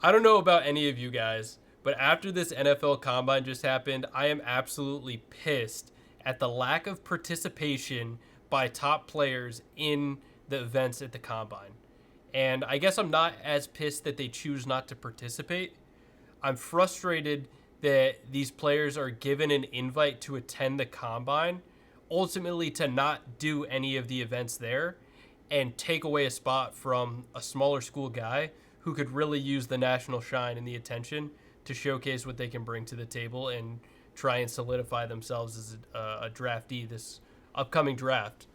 I don't know about any of you guys, but after this NFL Combine just happened, I am absolutely pissed at the lack of participation by top players in the events at the Combine. And I guess I'm not as pissed that they choose not to participate. I'm frustrated that these players are given an invite to attend the Combine, ultimately to not do any of the events there and take away a spot from a smaller school guy who could really use the national shine and the attention to showcase what they can bring to the table and try and solidify themselves as a draftee this upcoming draft.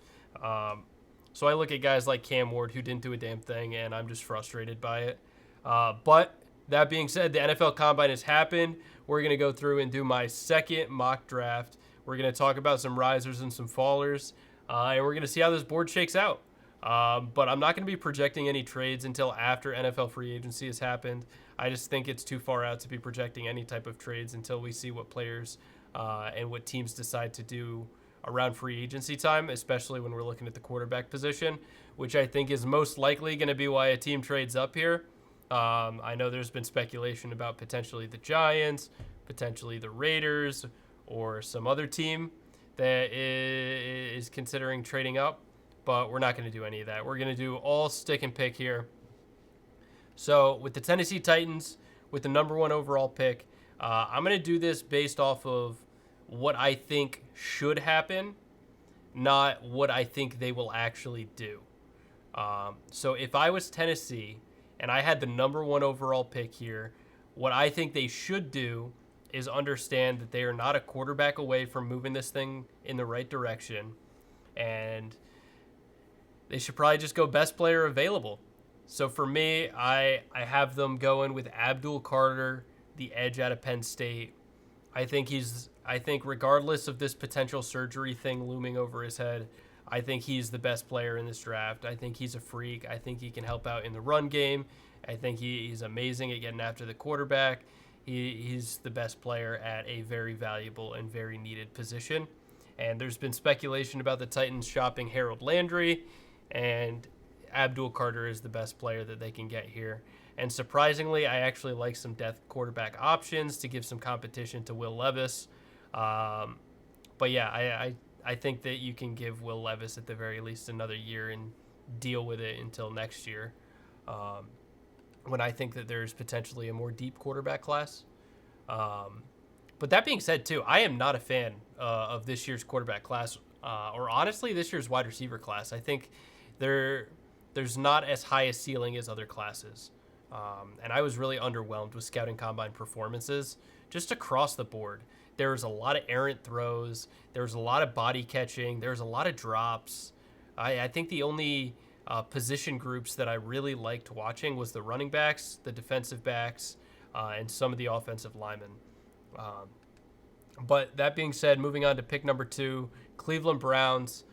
So I look at guys like Cam Ward who didn't do a damn thing, and I'm just frustrated by it. But that being said, the NFL Combine has happened. We're going to go through and do my second mock draft. We're going to talk about some risers and some fallers, and we're going to see how this board shakes out. But I'm not going to be projecting any trades until after NFL free agency has happened. I just think it's too far out to be projecting any type of trades until we see what players and what teams decide to do around free agency time, especially when we're looking at the quarterback position, which I think is most likely going to be why a team trades up here. I know there's been speculation about potentially the Giants, potentially the Raiders, or some other team that is considering trading up, but we're not going to do any of that. We're going to do all stick and pick here. So with the Tennessee Titans, with the number one overall pick, I'm going to do this based off of what I think should happen, not what I think they will actually do. So if I was Tennessee and I had the number one overall pick here, what I think they should do is understand that they are not a quarterback away from moving this thing in the right direction. And they should probably just go best player available. So for me, I have them going with Abdul Carter, the edge out of Penn State. I think regardless of this potential surgery thing looming over his head, I think he's the best player in this draft. I think he's a freak. I think he can help out in the run game. I think he's amazing at getting after the quarterback. He's the best player at a very valuable and very needed position. And there's been speculation about the Titans shopping Harold Landry, and Abdul Carter is the best player that they can get here. And surprisingly, I actually like some depth quarterback options to give some competition to Will Levis. But yeah, I think that you can give Will Levis at the very least another year and deal with it until next year, when I think that there's potentially a more deep quarterback class. But that being said, too, I am not a fan of this year's quarterback class, or honestly this year's wide receiver class. I think there's not as high a ceiling as other classes. And I was really underwhelmed with scouting combine performances just across the board. There was a lot of errant throws. There was a lot of body catching. There was a lot of drops. I think the only position groups that I really liked watching was the running backs, the defensive backs, and some of the offensive linemen. But that being said, moving on to pick number 2, Cleveland Browns.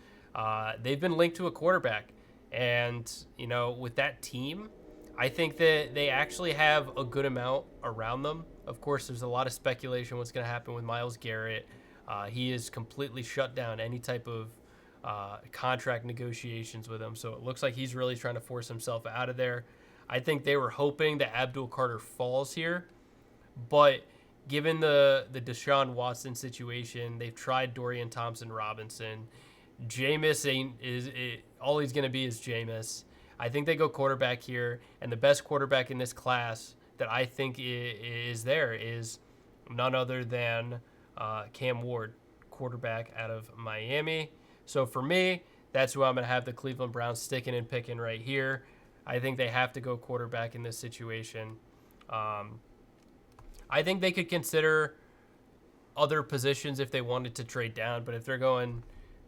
They've been linked to a quarterback. And, with that team, I think that they actually have a good amount around them. Of course, there's a lot of speculation what's going to happen with Myles Garrett. He is completely shut down any type of contract negotiations with him. So it looks like he's really trying to force himself out of there. I think they were hoping that Abdul Carter falls here. But given the Deshaun Watson situation, they've tried Dorian Thompson-Robinson. Jameis all he's going to be is Jameis. I think they go quarterback here, and the best quarterback in this class that I think is there is none other than Cam Ward, quarterback out of Miami. So for me, that's who I'm going to have the Cleveland Browns sticking and picking right here. I think they have to go quarterback in this situation. I think they could consider other positions if they wanted to trade down, but if they're going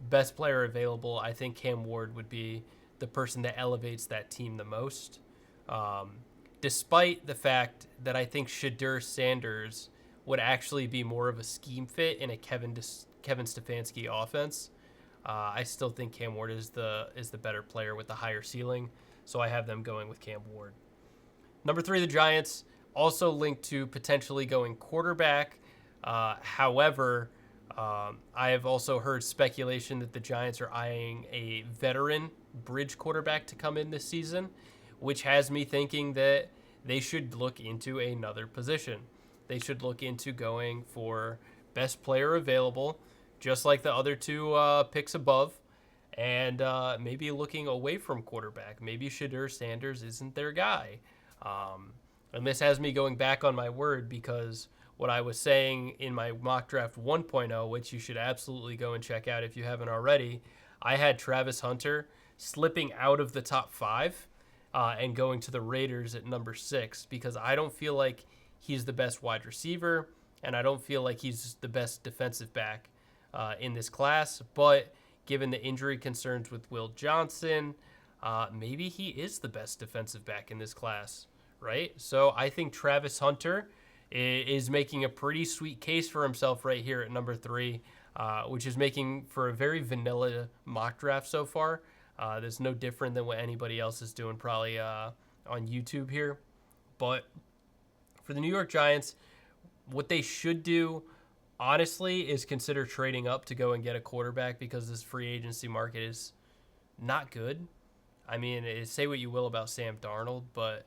best player available, I think Cam Ward would be the person that elevates that team the most. Despite the fact that I think Shadur Sanders would actually be more of a scheme fit in a Kevin Stefanski offense, I still think Cam Ward is the better player with the higher ceiling, so I have them going with Cam Ward. Number 3, the Giants, also linked to potentially going quarterback. However, I have also heard speculation that the Giants are eyeing a veteran bridge quarterback to come in this season, which has me thinking that they should look into another position. They should look into going for best player available, just like the other two picks above, and maybe looking away from quarterback. Maybe Shadur Sanders isn't their guy. Um, and this has me going back on my word because what I was saying in my mock draft 1.0, which you should absolutely go and check out if you haven't already, I had Travis Hunter slipping out of the top five and going to the Raiders at number 6 because I don't feel like he's the best wide receiver and I don't feel like he's the best defensive back in this class. But given the injury concerns with Will Johnson, maybe he is the best defensive back in this class, right? So I think Travis Hunter is making a pretty sweet case for himself right here at number 3, which is making for a very vanilla mock draft so far. There's no different than what anybody else is doing probably on YouTube here. But for the New York Giants, what they should do, honestly, is consider trading up to go and get a quarterback because this free agency market is not good. I mean, say what you will about Sam Darnold, but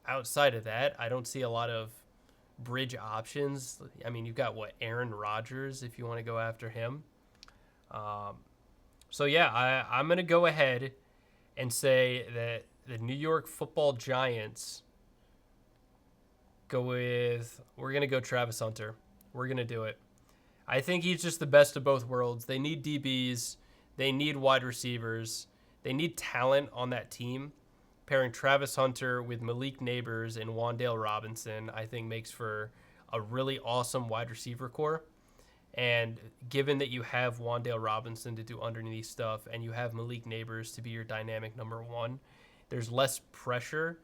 outside of that, I don't see a lot of bridge options. I mean, you've got Aaron Rodgers if you want to go after him. So yeah, I'm gonna go ahead and say that the New York Football Giants we're gonna go Travis Hunter. We're gonna do it. I think he's just the best of both worlds. They need DBs, they need wide receivers, they need talent on that team. Pairing Travis Hunter with Malik Neighbors and Wan'Dale Robinson, I think makes for a really awesome wide receiver core. And given that you have Wan'Dale Robinson to do underneath stuff and you have Malik Neighbors to be your dynamic number 1, there's less pressure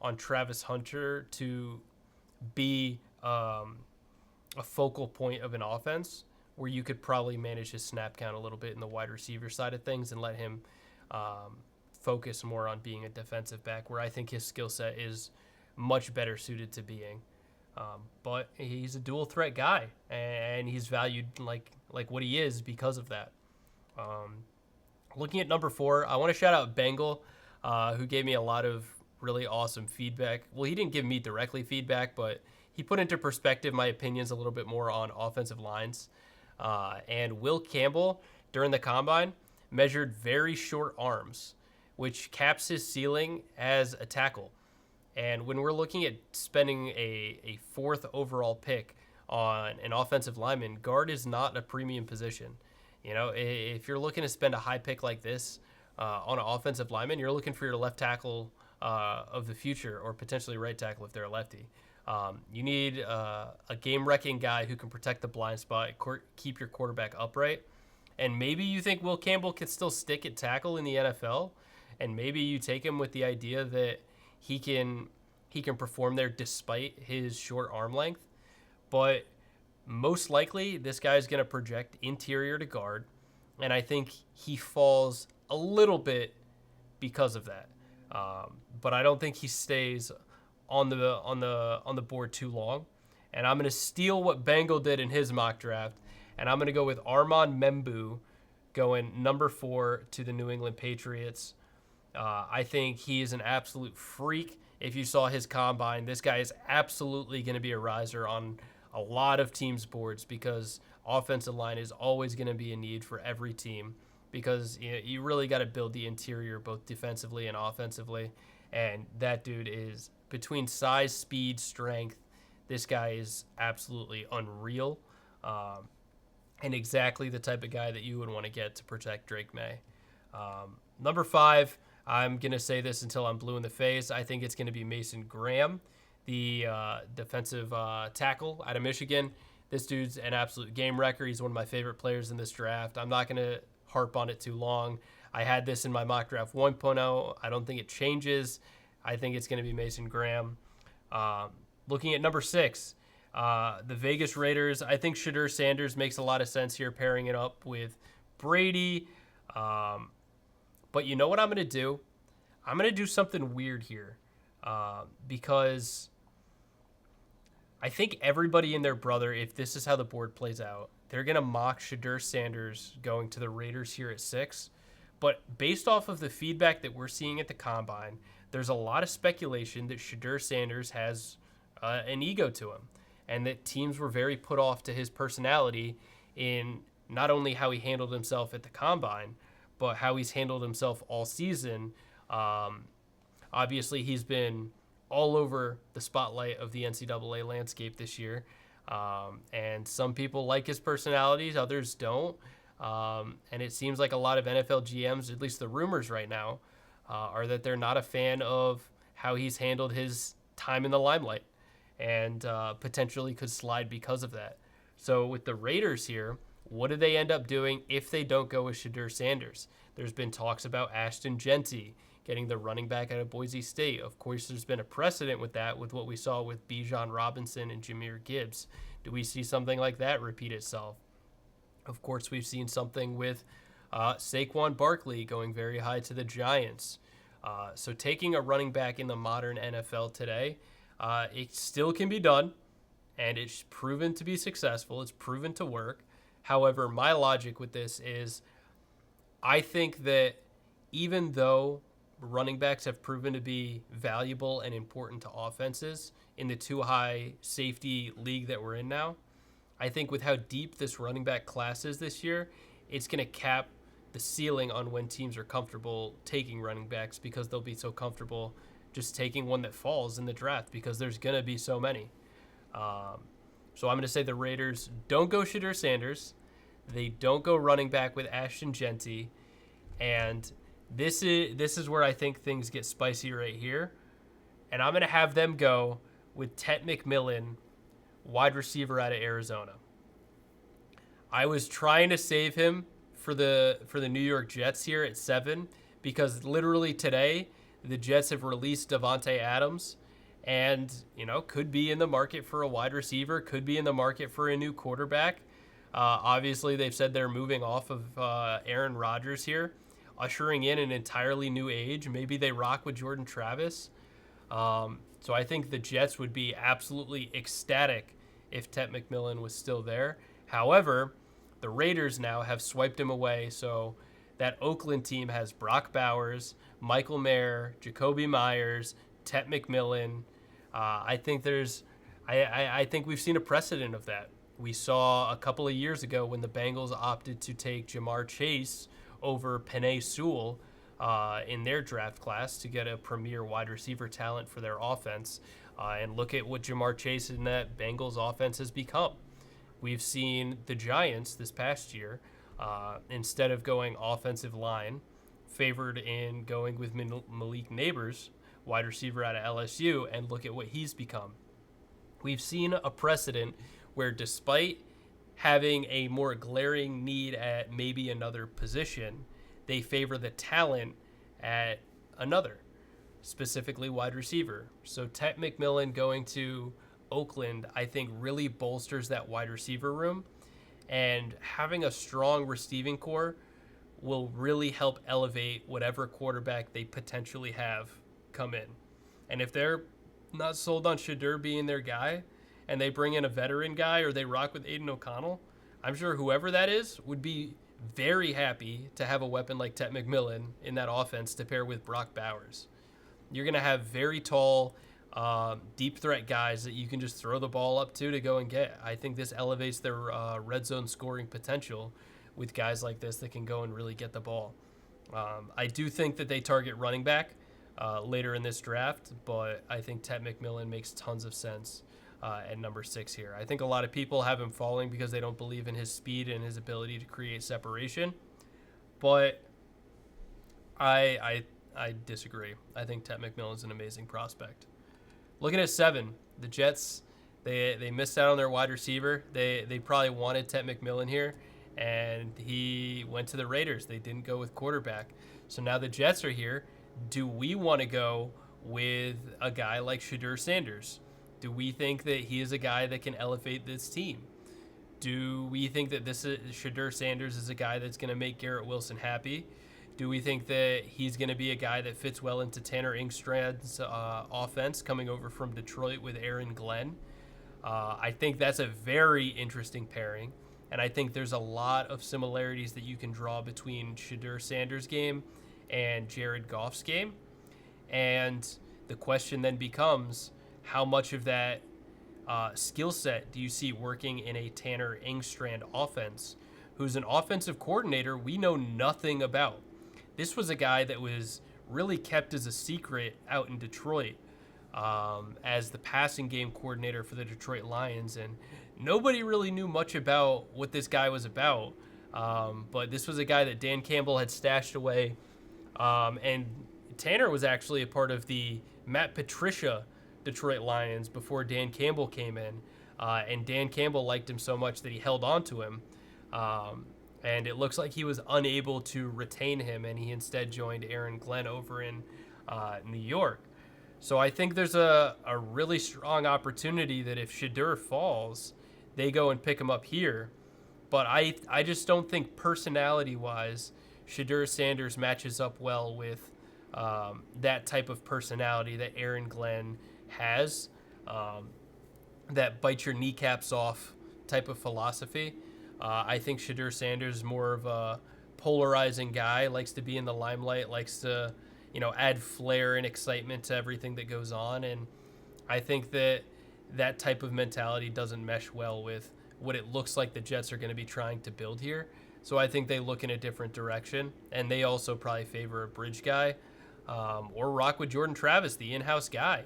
on Travis Hunter to be a focal point of an offense where you could probably manage his snap count a little bit in the wide receiver side of things and let him focus more on being a defensive back, where I think his skill set is much better suited to being. But he's a dual threat guy, and he's valued like what he is because of that. Looking at number 4, I want to shout out Bengal, who gave me a lot of really awesome feedback. Well, he didn't give me directly feedback, but he put into perspective my opinions a little bit more on offensive lines. And Will Campbell, during the combine, measured very short arms, which caps his ceiling as a tackle. And when we're looking at spending a 4th overall pick on an offensive lineman, guard is not a premium position. You know, if you're looking to spend a high pick like this on an offensive lineman, you're looking for your left tackle of the future, or potentially right tackle if they're a lefty. You need a game-wrecking guy who can protect the blind spot, keep your quarterback upright. And maybe you think Will Campbell can still stick at tackle in the NFL, and maybe you take him with the idea that he can perform there despite his short arm length. But most likely, this guy's going to project interior to guard, and I think he falls a little bit because of that. But I don't think he stays on the board too long. And I'm going to steal what Bengal did in his mock draft, and I'm going to go with Armand Membu going number 4 to the New England Patriots. I think he is an absolute freak. If you saw his combine, this guy is absolutely going to be a riser on a lot of teams' boards because offensive line is always going to be a need for every team because you really got to build the interior both defensively and offensively. And that dude is, between size, speed, strength, this guy is absolutely unreal and exactly the type of guy that you would want to get to protect Drake May. Number 5, I'm going to say this until I'm blue in the face. I think it's going to be Mason Graham, the defensive tackle out of Michigan. This dude's an absolute game wrecker. He's one of my favorite players in this draft. I'm not going to harp on it too long. I had this in my mock draft 1.0. I don't think it changes. I think it's going to be Mason Graham. Looking at number 6, the Vegas Raiders. I think Shadur Sanders makes a lot of sense here, pairing it up with Brady. But you know what I'm going to do? I'm going to do something weird here because I think everybody and their brother, if this is how the board plays out, they're going to mock Shadur Sanders going to the Raiders here at 6. But based off of the feedback that we're seeing at the Combine, there's a lot of speculation that Shadur Sanders has an ego to him, and that teams were very put off to his personality in not only how he handled himself at the combine, but how he's handled himself all season. Um, Obviously, he's been all over the spotlight of the NCAA landscape this year. And some people like his personalities, others don't. And it seems like a lot of NFL GMs, at least the rumors right now, are that they're not a fan of how he's handled his time in the limelight, and potentially could slide because of that. So with the Raiders here, what do they end up doing if they don't go with Shadur Sanders? There's been talks about Ashton Genty getting the running back out of Boise State. Of course, there's been a precedent with that, with what we saw with Bijan Robinson and Jahmyr Gibbs. Do we see something like that repeat itself? Of course, we've seen something with Saquon Barkley going very high to the Giants. So taking a running back in the modern NFL today, it still can be done, and it's proven to be successful. It's proven to work. However, my logic with this is I think that even though running backs have proven to be valuable and important to offenses in the too high safety league that we're in now, I think with how deep this running back class is this year, it's going to cap the ceiling on when teams are comfortable taking running backs, because they'll be so comfortable just taking one that falls in the draft, because there's going to be so many. So I'm going to say the Raiders don't go Shadur Sanders. They don't go running back with Ashton Genty. And this is where I think things get spicy right here. And I'm going to have them go with Tet McMillan, wide receiver out of Arizona. I was trying to save him for the New York Jets here at 7, because literally today the Jets have released Davante Adams, and could be in the market for a wide receiver, could be in the market for a new quarterback. Obviously, they've said they're moving off of Aaron Rodgers here, ushering in an entirely new age. Maybe they rock with Jordan Travis. So I think the Jets would be absolutely ecstatic if Tet McMillan was still there. However, the Raiders now have swiped him away. So that Oakland team has Brock Bowers, Michael Mayer, Jacoby Myers, Tet McMillan. I think we've seen a precedent of that. We saw a couple of years ago when the Bengals opted to take Jamar Chase over Penei Sewell in their draft class to get a premier wide receiver talent for their offense. And look at what Jamar Chase in that Bengals offense has become. We've seen the Giants this past year, instead of going offensive line, favored in going with Malik Neighbors, wide receiver out of LSU, and look at what he's become. We've seen a precedent where, despite having a more glaring need at maybe another position, they favor the talent at another, specifically wide receiver. So Tet McMillan going to Oakland, I think, really bolsters that wide receiver room, and having a strong receiving core will really help elevate whatever quarterback they potentially have come in. And if they're not sold on Shadur being their guy, and they bring in a veteran guy, or they rock with Aiden O'Connell, I'm sure whoever that is would be very happy to have a weapon like Tet McMillan in that offense to pair with Brock Bowers. You're going to have very tall, deep threat guys that you can just throw the ball up to go and get. I think this elevates their red zone scoring potential with guys like this that can go and really get the ball. I do think that they target running back later in this draft, but I think Tet McMillan makes tons of sense at number 6 here. I think a lot of people have him falling because they don't believe in his speed and his ability to create separation, but I disagree. I think Tet McMillan's an amazing prospect. Looking at 7, the Jets, they missed out on their wide receiver. They probably wanted Tet McMillan here, and he went to the Raiders. They didn't go with quarterback. So now the Jets are here. Do we want to go with a guy like Shadur Sanders? Do we think that he is a guy that can elevate this team? Do we think that Shadur Sanders is a guy that's going to make Garrett Wilson happy? Do we think that he's going to be a guy that fits well into Tanner Engstrad's offense coming over from Detroit with Aaron Glenn? I think that's a very interesting pairing, and I think there's a lot of similarities that you can draw between Shadur Sanders' game and Jared Goff's game. And the question then becomes, how much of that skill set do you see working in a Tanner Engstrand offense, who's an offensive coordinator we know nothing about? This was a guy that was really kept as a secret out in Detroit as the passing game coordinator for the Detroit Lions, and nobody really knew much about what this guy was about. But this was a guy that Dan Campbell had stashed away, and Tanner was actually a part of the Matt Patricia Detroit Lions before Dan Campbell came in, and Dan Campbell liked him so much that he held on to him. And it looks like he was unable to retain him, and he instead joined Aaron Glenn over in New York. So I think there's a really strong opportunity that if Shadur falls, they go and pick him up here. But I just don't think personality wise, Shadur Sanders matches up well with that type of personality that Aaron Glenn has, that bite your kneecaps off type of philosophy. I think Shadur Sanders is more of a polarizing guy, likes to be in the limelight, likes to, add flair and excitement to everything that goes on. And I think that type of mentality doesn't mesh well with what it looks like the Jets are going to be trying to build here. So I think they look in a different direction, and they also probably favor a bridge guy, or rock with Jordan Travis, the in-house guy.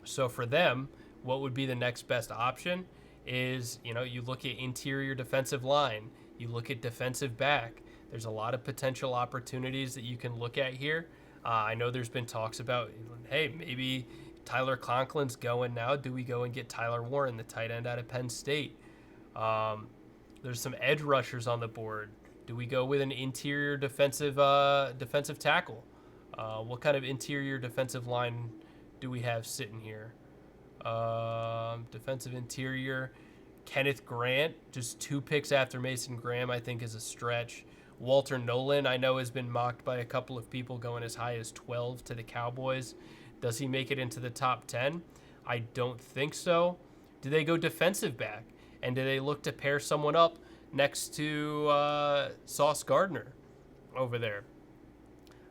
So for them, what would be the next best option is, you look at interior defensive line, you look at defensive back. There's a lot of potential opportunities that you can look at here. I know there's been talks about, hey, maybe Tyler Conklin's going now. Do we go and get Tyler Warren, the tight end out of Penn State? There's some edge rushers on the board. Do we go with an interior defensive tackle? What kind of interior defensive line do we have sitting here? Defensive interior, Kenneth Grant, just 2 picks after Mason Graham, I think is a stretch. Walter Nolan, I know, has been mocked by a couple of people going as high as 12 to the Cowboys. Does he make it into the top 10? I don't think so. Do they go defensive back? And do they look to pair someone up next to Sauce Gardner over there?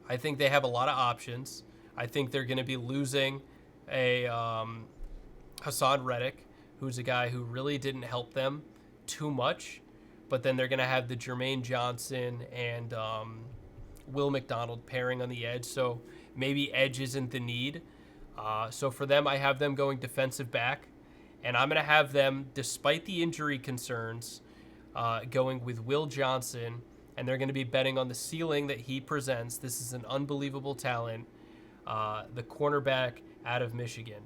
I think they have a lot of options. I think they're going to be losing a Hassan Reddick, who's a guy who really didn't help them too much. But then they're going to have the Jermaine Johnson and Will McDonald pairing on the edge. So maybe edge isn't the need. So for them, I have them going defensive back. And I'm going to have them, despite the injury concerns, going with Will Johnson. And they're going to be betting on the ceiling that he presents. This is an unbelievable talent. The cornerback out of Michigan.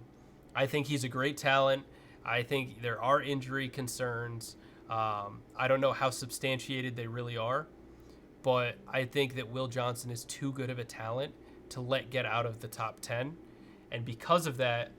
I think he's a great talent. I think there are injury concerns. I don't know how substantiated they really are, but I think that Will Johnson is too good of a talent to let get out of the top 10. And because of that,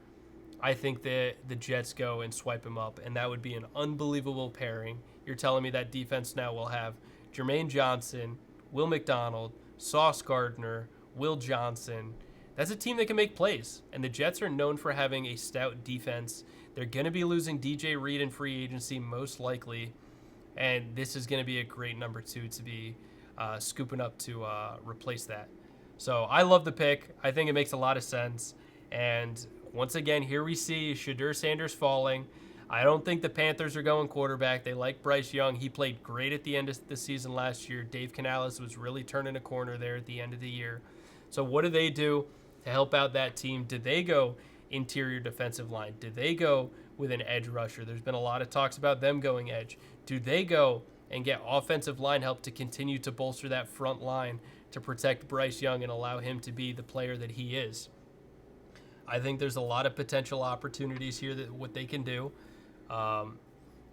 I think that the Jets go and swipe him up, and that would be an unbelievable pairing. You're telling me that defense now will have Jermaine Johnson, Will McDonald, Sauce Gardner, Will Johnson. That's a team that can make plays, and the Jets are known for having a stout defense. They're going to be losing DJ Reed in free agency most likely, and this is going to be a great number 2 to be scooping up to replace that. So I love the pick. I think it makes a lot of sense. And once again, here we see Shadur Sanders falling. I don't think the Panthers are going quarterback. They like Bryce Young. He played great at the end of the season last year. Dave Canales was really turning a corner there at the end of the year. So what do they do to help out that team? Did they go interior defensive line? Did they go with an edge rusher? There's been a lot of talks about them going edge. Do they go and get offensive line help to continue to bolster that front line to protect Bryce Young and allow him to be the player that he is? I think there's a lot of potential opportunities here that what they can do.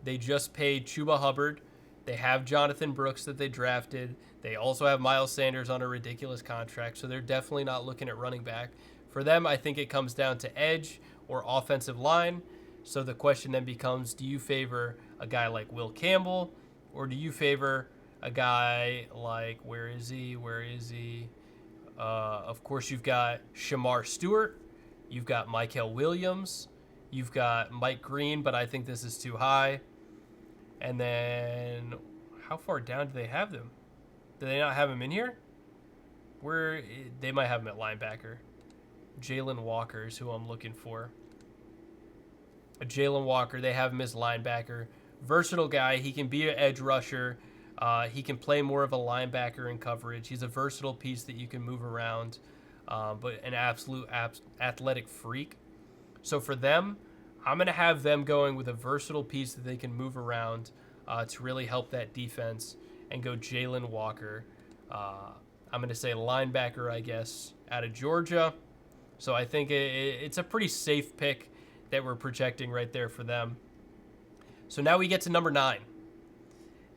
They just paid Chuba Hubbard. They have Jonathan Brooks that they drafted. They also have Miles Sanders on a ridiculous contract, so they're definitely not looking at running back. For them, I think it comes down to edge or offensive line. So the question then becomes, do you favor a guy like Will Campbell, or do you favor a guy like, where is he? Of course, you've got Shamar Stewart. You've got Michael Williams. You've got Mike Green, but I think this is too high. And then how far down do they have them? Do they not have him in here? Where they might have him at linebacker. Jalen Walker is who I'm looking for. Jalen Walker, they have him as linebacker. Versatile guy. He can be an edge rusher. He can play more of a linebacker in coverage. He's a versatile piece that you can move around, but an absolute athletic freak. So for them, I'm going to have them going with a versatile piece that they can move around to really help that defense and go Jalen Walker. I'm going to say linebacker, I guess, out of Georgia. So I think it's a pretty safe pick that we're projecting right there for them. So now we get to number 9.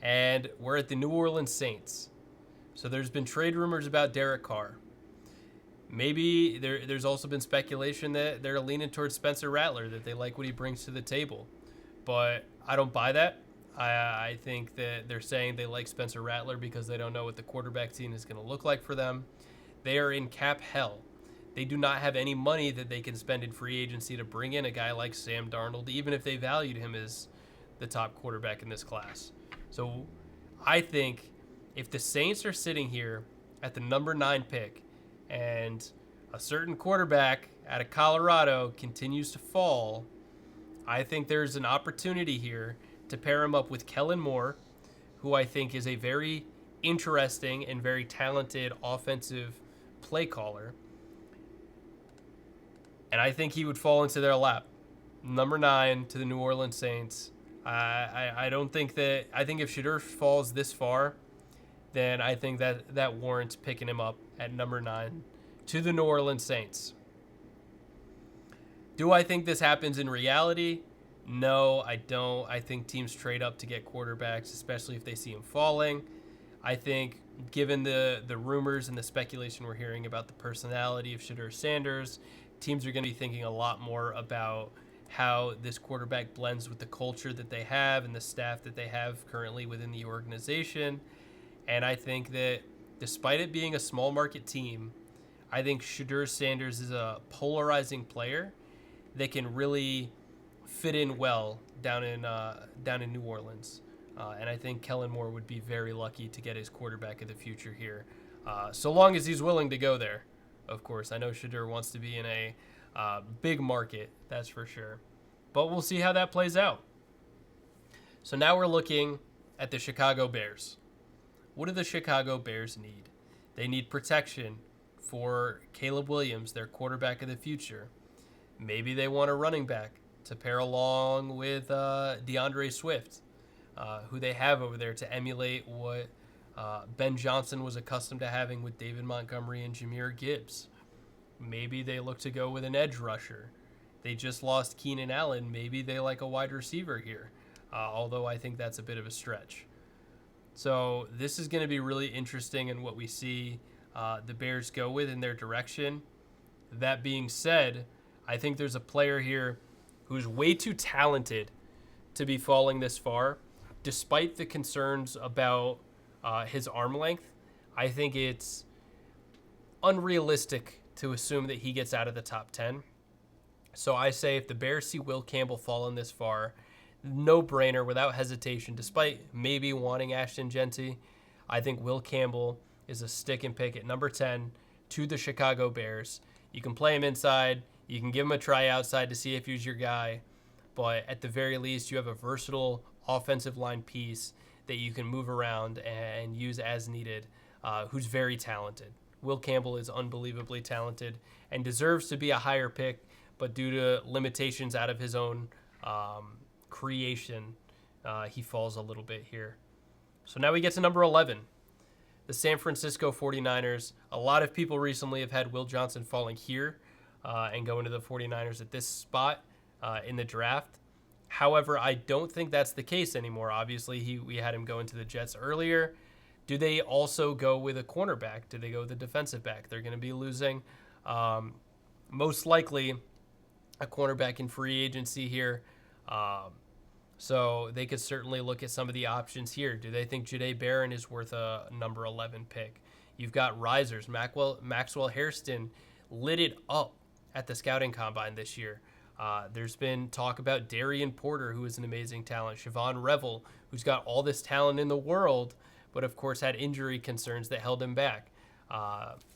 And we're at the New Orleans Saints. So there's been trade rumors about Derek Carr. Maybe there's also been speculation that they're leaning towards Spencer Rattler, that they like what he brings to the table. But I don't buy that. I think that they're saying they like Spencer Rattler because they don't know what the quarterback team is going to look like for them. They are in cap hell. They do not have any money that they can spend in free agency to bring in a guy like Sam Darnold, even if they valued him as the top quarterback in this class. So I think if the Saints are sitting here at the number 9 pick and a certain quarterback out of Colorado continues to fall, I think there's an opportunity here to pair him up with Kellen Moore, who I think is a very interesting and very talented offensive play caller. And I think he would fall into their lap. Number 9 to the New Orleans Saints. I don't think that. I think if Shedeur falls this far, then I think that warrants picking him up at number 9 to the New Orleans Saints. Do I think this happens in reality? No, I don't. I think teams trade up to get quarterbacks, especially if they see him falling. I think given the rumors and the speculation we're hearing about the personality of Shedeur Sanders, teams are going to be thinking a lot more about how this quarterback blends with the culture that they have and the staff that they have currently within the organization. And I think that despite it being a small market team, I think Shedeur Sanders is a polarizing player that can really fit in well down in New Orleans. And I think Kellen Moore would be very lucky to get his quarterback of the future here, so long as he's willing to go there. Of course, I know Shedeur wants to be in a big market, that's for sure. But we'll see how that plays out. So now we're looking at the Chicago Bears. What do the Chicago Bears need? They need protection for Caleb Williams, their quarterback of the future. Maybe they want a running back to pair along with DeAndre Swift, who they have over there to emulate what Ben Johnson was accustomed to having with David Montgomery and Jahmyr Gibbs. Maybe they look to go with an edge rusher. They just lost Keenan Allen. Maybe they like a wide receiver here, although I think that's a bit of a stretch. So this is going to be really interesting in what we see the Bears go with in their direction. That being said, I think there's a player here who's way too talented to be falling this far, despite the concerns about his arm length. I think it's unrealistic to assume that he gets out of the top 10. So I say if the Bears see Will Campbell falling this far, no brainer, without hesitation, despite maybe wanting Ashton Jeanty, I think Will Campbell is a stick and pick at number 10 to the Chicago Bears. You can play him inside. You can give him a try outside to see if he's your guy. But at the very least, you have a versatile offensive line piece that you can move around and use as needed, who's very talented. Will Campbell is unbelievably talented and deserves to be a higher pick, but due to limitations out of his own creation, he falls a little bit here. So now we get to number 11, the San Francisco 49ers. A lot of people recently have had Will Johnson falling here and going to the 49ers at this spot in the draft. However, I don't think that's the case anymore. Obviously, we had him go into the Jets earlier. Do they also go with a cornerback? Do they go with a defensive back? They're going to be losing most likely a cornerback in free agency here. So they could certainly look at some of the options here. Do they think Jahdae Barron is worth a number 11 pick? You've got risers. Maxwell Hairston lit it up at the scouting combine this year. There's been talk about Darian Porter, who is an amazing talent. Siobhan Revel, who's got all this talent in the world, but of course had injury concerns that held him back.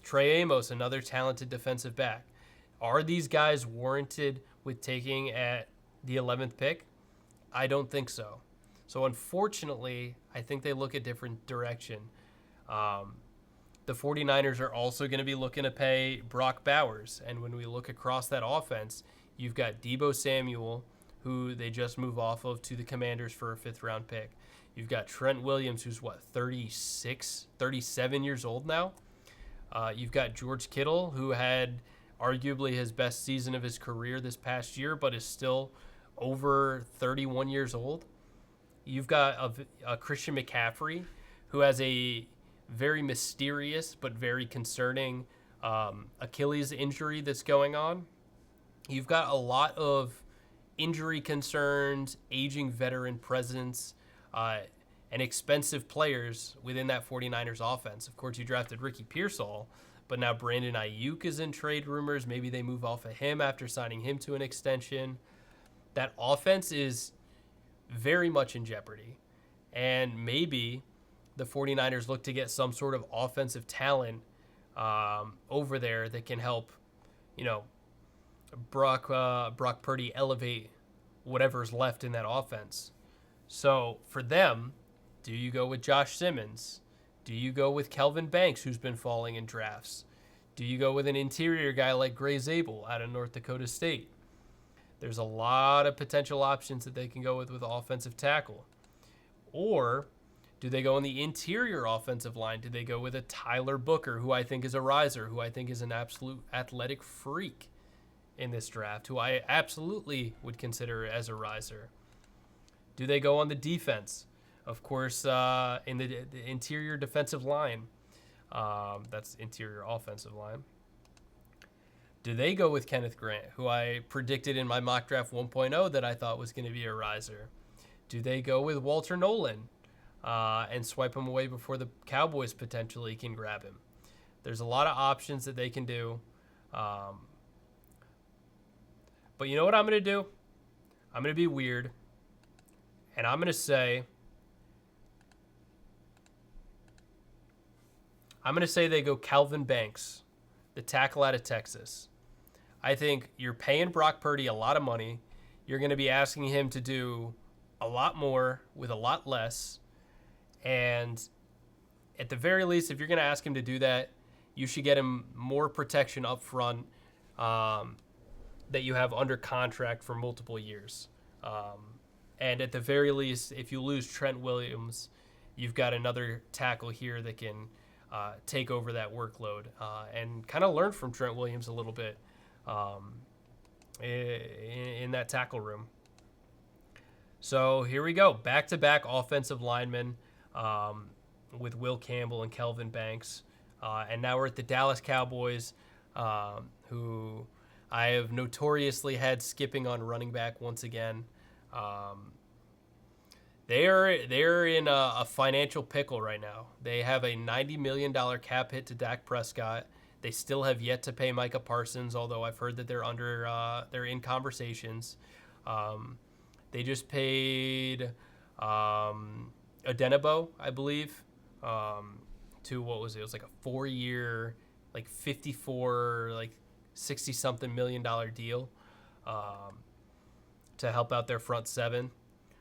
Trey Amos, another talented defensive back. Are these guys warranted with taking at the 11th pick? I don't think so. So unfortunately, I think they look a different direction. Um, the 49ers are also going to be looking to pay Brock Bowers. And when we look across that offense, you've got Deebo Samuel, who they just move off of to the Commanders for a 5th-round pick. You've got Trent Williams, who's 36, 37 years old now. You've got George Kittle, who had arguably his best season of his career this past year, but is still over 31 years old. You've got a Christian McCaffrey, who has a very mysterious but very concerning Achilles injury that's going on. You've got a lot of injury concerns, aging veteran presence, and expensive players within that 49ers offense. Of course, you drafted Ricky Pearsall, but now Brandon Ayuk is in trade rumors. Maybe they move off of him after signing him to an extension. That offense is very much in jeopardy. And maybe the 49ers look to get some sort of offensive talent over there that can help, Brock Purdy elevate whatever's left in that offense. So for them, do you go with Josh Simmons? Do you go with Kelvin Banks, who's been falling in drafts? Do you go with an interior guy like Gray Zabel out of North Dakota State? There's a lot of potential options that they can go with offensive tackle. Or do they go on the interior offensive line? Do they go with a Tyler Booker, who I think is a riser, who I think is an absolute athletic freak in this draft, who I absolutely would consider as a riser? Do they go on the defense? Of course, in the interior defensive line. That's interior offensive line. Do they go with Kenneth Grant, who I predicted in my mock draft 1.0 that I thought was going to be a riser? Do they go with Walter Nolan and swipe him away before the Cowboys potentially can grab him? There's a lot of options that they can do. But you know what I'm going to do? I'm going to be weird. And I'm going to say they go Calvin Banks, the tackle out of Texas. I think you're paying Brock Purdy a lot of money. You're going to be asking him to do a lot more with a lot less. And at the very least, if you're going to ask him to do that, you should get him more protection up front that you have under contract for multiple years. And at the very least, if you lose Trent Williams, you've got another tackle here that can take over that workload and kind of learn from Trent Williams a little bit in that tackle room. So here we go. Back-to-back offensive linemen with Will Campbell and Kelvin Banks. And now we're at the Dallas Cowboys, who I have notoriously had skipping on running back once again. They're in a financial pickle right now. They have a $90 million cap hit to Dak Prescott. They still have yet to pay Micah Parsons, although I've heard that they're in conversations. They just paid Adenabo, I believe, to what was it? It was like a 4-year, like 54, like 60-something million dollar deal to help out their front seven.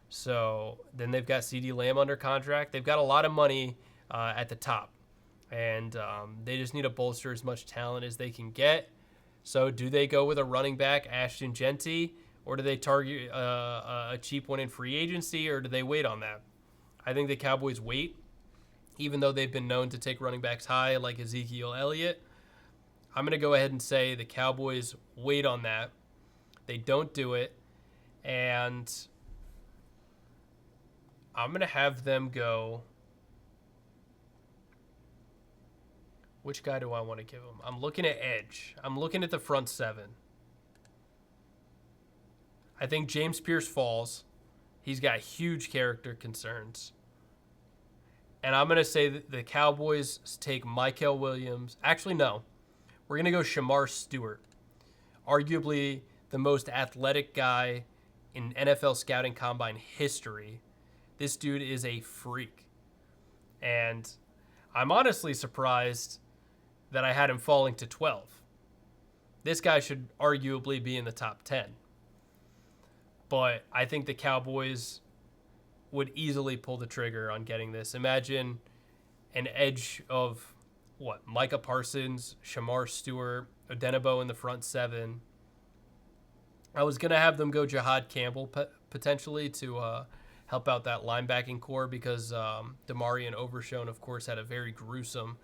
So then they've got CeeDee Lamb under contract. They've got a lot of money at the top, and they just need to bolster as much talent as they can get. So do they go with a running back, Ashton Genty, or do they target a cheap one in free agency, or do they wait on that? I think the Cowboys wait, even though they've been known to take running backs high like Ezekiel Elliott. I'm going to go ahead and say the Cowboys wait on that. They don't do it, and I'm going to have them go. Which guy do I want to give them? I'm looking at edge. I'm looking at the front seven. I think James Pierce falls. He's got huge character concerns. And I'm going to say that the Cowboys take Mykel Williams. Actually, no. We're going to go Shamar Stewart. Arguably the most athletic guy in NFL scouting combine history. This dude is a freak. And I'm honestly surprised that I had him falling to 12. This guy should arguably be in the top 10. But I think the Cowboys would easily pull the trigger on getting this. Imagine an edge of Micah Parsons, Shamar Stewart, Odenigbo in the front seven. I was going to have them go Jahad Campbell potentially to help out that linebacking core because Damarian Overshone, of course, had a very gruesome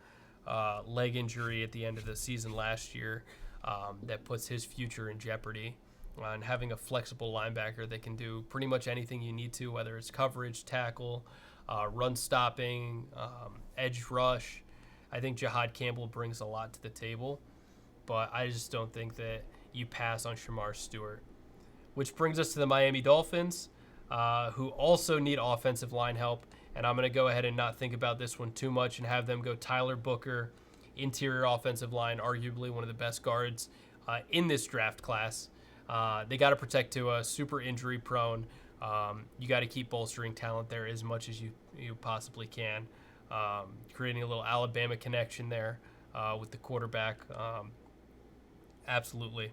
leg injury at the end of the season last year that puts his future in jeopardy. And having a flexible linebacker that can do pretty much anything you need to, whether it's coverage, tackle, run stopping, edge rush. I think Jahad Campbell brings a lot to the table, but I just don't think that you pass on Shamar Stewart. Which brings us to the Miami Dolphins, who also need offensive line help, and I'm going to go ahead and not think about this one too much and have them go Tyler Booker, interior offensive line, arguably one of the best guards in this draft class. They got to protect Tua, super injury prone. You got to keep bolstering talent there as much as you possibly can. Creating a little Alabama connection there with the quarterback. Absolutely.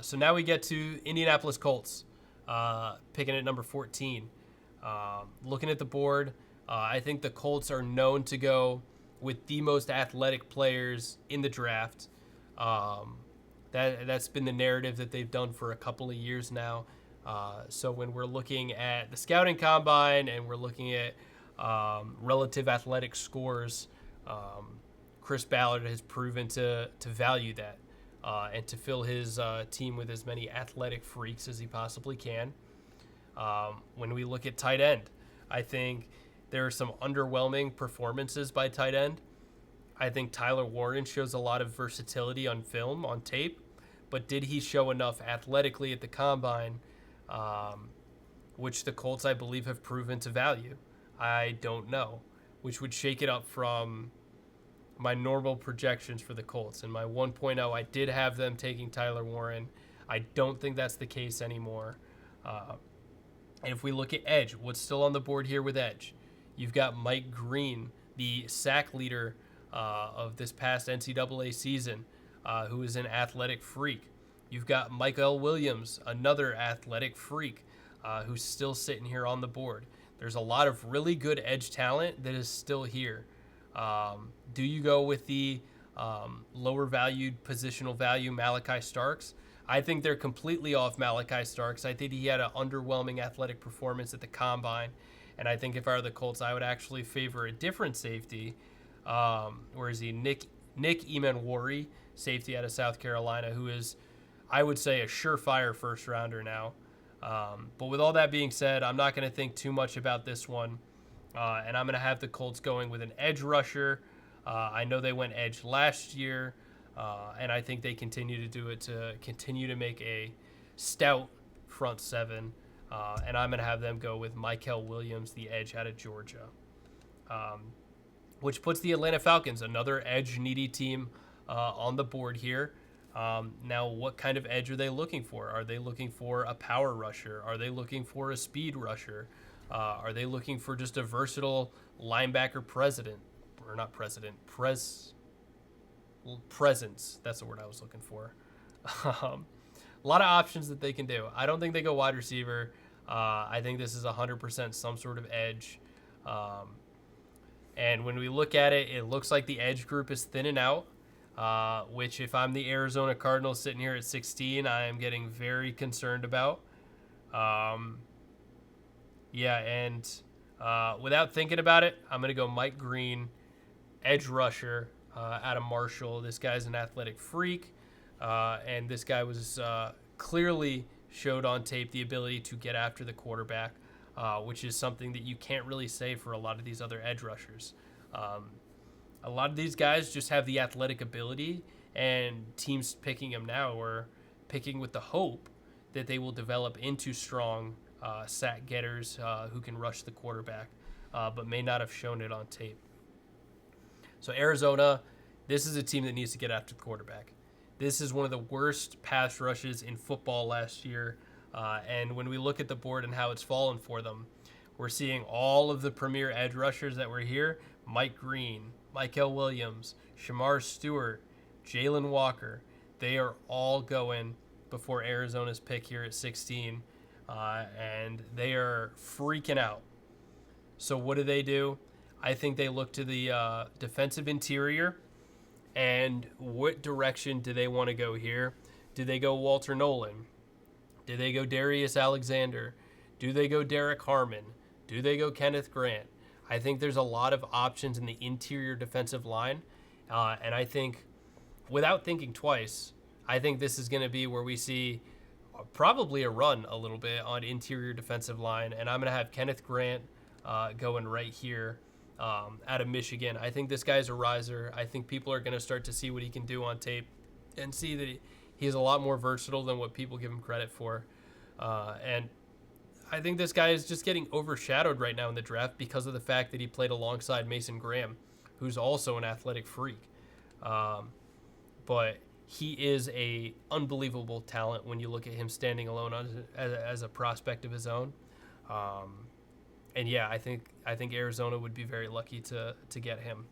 So now we get to Indianapolis Colts, picking at number 14. Looking at the board, I think the Colts are known to go with the most athletic players in the draft. That's been the narrative that they've done for a couple of years now. So when we're looking at the scouting combine and we're looking at relative athletic scores, Chris Ballard has proven to value that and to fill his team with as many athletic freaks as he possibly can. When we look at tight end, I think there are some underwhelming performances by tight end. I think Tyler Warren shows a lot of versatility on film, on tape, but did he show enough athletically at the combine, which the Colts, I believe, have proven to value? I don't know, which would shake it up from my normal projections for the Colts. In my 1.0, I did have them taking Tyler Warren. I don't think that's the case anymore. And if we look at edge, what's still on the board here with edge? You've got Mike Green, the sack leader of this past NCAA season, who is an athletic freak. You've got Michael Williams, another athletic freak, who's still sitting here on the board. There's a lot of really good edge talent that is still here. Do you go with the lower valued positional value Malachi Starks? I think they're completely off Malachi Starks. I think he had an underwhelming athletic performance at the combine. And I think if I were the Colts, I would actually favor a different safety. Where is he? Nick Emanwari, safety out of South Carolina, who is, I would say, a surefire first rounder now. But with all that being said, I'm not going to think too much about this one. And I'm going to have the Colts going with an edge rusher. I know they went edge last year, and I think they continue to do it to continue to make a stout front seven. And I'm going to have them go with Michael Williams, the edge out of Georgia, which puts the Atlanta Falcons, another edge-needy team, on the board here. Now, what kind of edge are they looking for? Are they looking for a power rusher? Are they looking for a speed rusher? Are they looking for just a versatile linebacker presence? That's the word I was looking for. A lot of options that they can do. I don't think they go wide receiver. I think this is 100% some sort of edge. And when we look at it, it looks like the edge group is thinning out, which if I'm the Arizona Cardinals sitting here at 16, I am getting very concerned about. Without thinking about it, I'm going to go Mike Green, edge rusher out of Marshall. This guy's an athletic freak, and this guy was clearly showed on tape the ability to get after the quarterback, which is something that you can't really say for a lot of these other edge rushers. A lot of these guys just have the athletic ability, and teams picking them now or picking with the hope that they will develop into strong sack getters who can rush the quarterback, but may not have shown it on tape. So Arizona, this is a team that needs to get after the quarterback. This is one of the worst pass rushes in football last year, and when we look at the board and how it's fallen for them, we're seeing all of the premier edge rushers that were here: Mike Green, Michael Williams, Shamar Stewart, Jalen Walker. They are all going before Arizona's pick here at 16, and they are freaking out. So what do? I think they look to the defensive interior, and what direction do they want to go here? Do they go Walter Nolan? Do they go Darius Alexander? Do they go Derek Harmon? Do they go Kenneth Grant? I think there's a lot of options in the interior defensive line, and I think, without thinking twice, I think this is going to be where we see probably a run a little bit on interior defensive line, and I'm going to have Kenneth Grant going right here out of Michigan. I think this guy's a riser. I think people are going to start to see what he can do on tape and see that he's a lot more versatile than what people give him credit for. And I think this guy is just getting overshadowed right now in the draft because of the fact that he played alongside Mason Graham, who's also an athletic freak. But he is a unbelievable talent when you look at him standing alone as a prospect of his own. And yeah, I think Arizona would be very lucky to get him.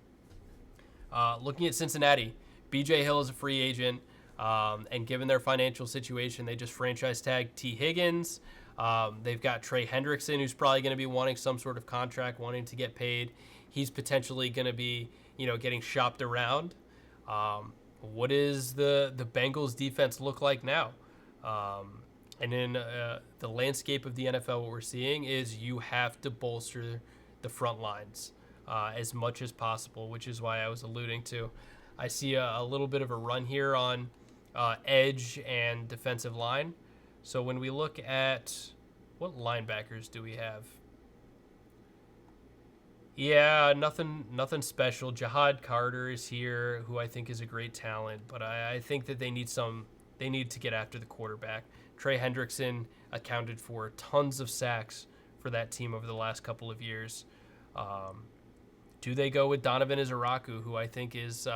Looking at Cincinnati, B.J. Hill is a free agent, and given their financial situation, they just franchise tagged T. Higgins. They've got Trey Hendrickson, who's probably going to be wanting some sort of contract, wanting to get paid. He's potentially going to be, getting shopped around. What does the Bengals defense look like now? And in the landscape of the NFL, what we're seeing is you have to bolster the front lines as much as possible, which is why I was alluding to. I see a little bit of a run here on edge and defensive line. So when we look at what linebackers do we have? Yeah, nothing special. Jahad Carter is here, who I think is a great talent, but I think that they need to get after the quarterback. Trey Hendrickson accounted for tons of sacks for that team over the last couple of years. Do they go with Donovan Izaraku, who I think is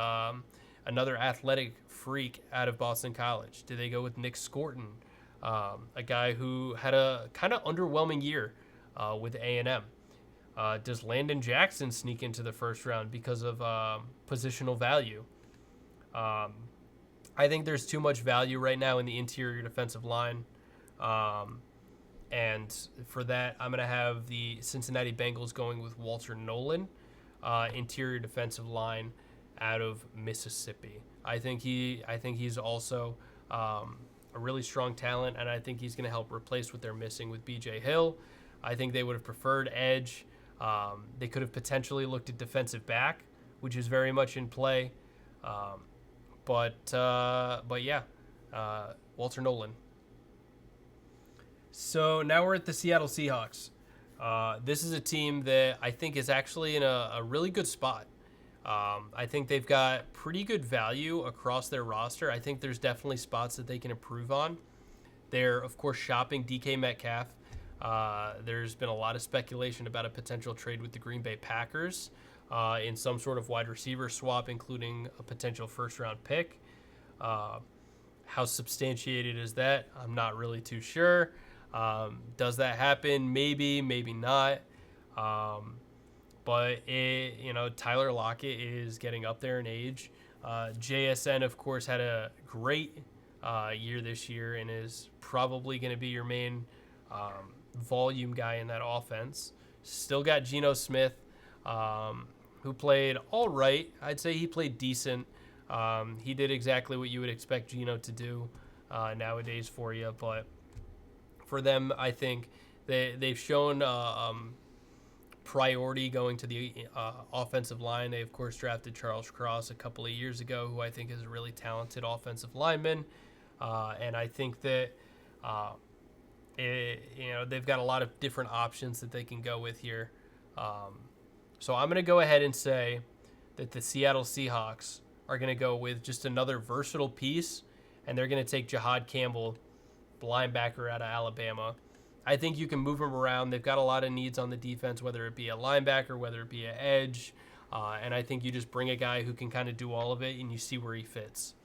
another athletic freak out of Boston College? Do they go with Nick Scorton, a guy who had a kind of underwhelming year with A&M? Does Landon Jackson sneak into the first round because of positional value? I think there's too much value right now in the interior defensive line. And for that, I'm going to have the Cincinnati Bengals going with Walter Nolan, interior defensive line out of Mississippi. I think he's also a really strong talent, and I think he's going to help replace what they're missing with B.J. Hill. I think they would have preferred edge. They could have potentially looked at defensive back, which is very much in play. But yeah, Walter Nolan. So now we're at the Seattle Seahawks. This is a team that I think is actually in a really good spot. I think they've got pretty good value across their roster. I think there's definitely spots that they can improve on. They're, of course, shopping DK Metcalf. There's been a lot of speculation about a potential trade with the Green Bay Packers in some sort of wide receiver swap, including a potential first-round pick. How substantiated is that? I'm not really too sure. Does that happen? Maybe, maybe not. But Tyler Lockett is getting up there in age. JSN, of course, had a great year this year and is probably going to be your main volume guy in that offense. Still got Geno Smith, who played all right. I'd say he played decent. He did exactly what you would expect Geno to do nowadays for you. But for them, I think they've shown priority going to the offensive line. They, of course, drafted Charles Cross a couple of years ago, who I think is a really talented offensive lineman. And I think that they've got a lot of different options that they can go with here. So I'm going to go ahead and say that the Seattle Seahawks are going to go with just another versatile piece, and they're going to take Jahad Campbell, linebacker out of Alabama. I think you can move him around. They've got a lot of needs on the defense, whether it be a linebacker, whether it be an edge, and I think you just bring a guy who can kind of do all of it, and you see where he fits.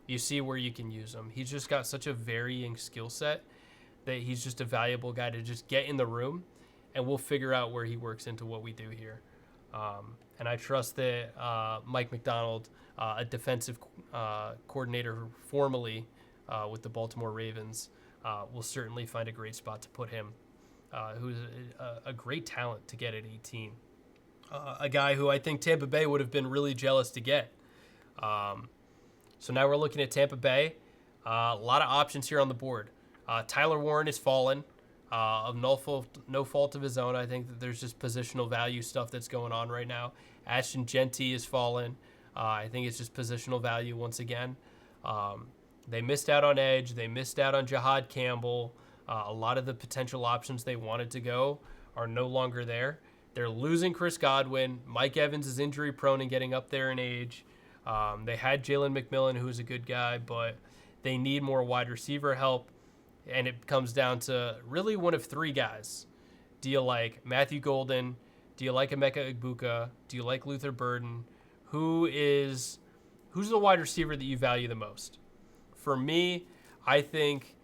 You see where you can use him. He's just got such a varying skill set that he's just a valuable guy to just get in the room, and we'll figure out where he works into what we do here. And I trust that Mike McDonald, a defensive coordinator formerly with the Baltimore Ravens, will certainly find a great spot to put him, who's a great talent to get at 18. A guy who I think Tampa Bay would have been really jealous to get. So now we're looking at Tampa Bay. A lot of options here on the board. Tyler Warren has fallen of no fault of his own. I think that there's just positional value stuff that's going on right now. Ashton Genty has fallen. I think it's just positional value once again. They missed out on edge. They missed out on Jahad Campbell. A lot of the potential options they wanted to go are no longer there. They're losing Chris Godwin. Mike Evans is injury prone and getting up there in age. They had Jalen McMillan, who's a good guy, but they need more wide receiver help. And it comes down to really one of three guys. Do you like Matthew Golden? Do you like Emeka Egbuka? Do you like Luther Burden? Who's the wide receiver that you value the most? For me, I think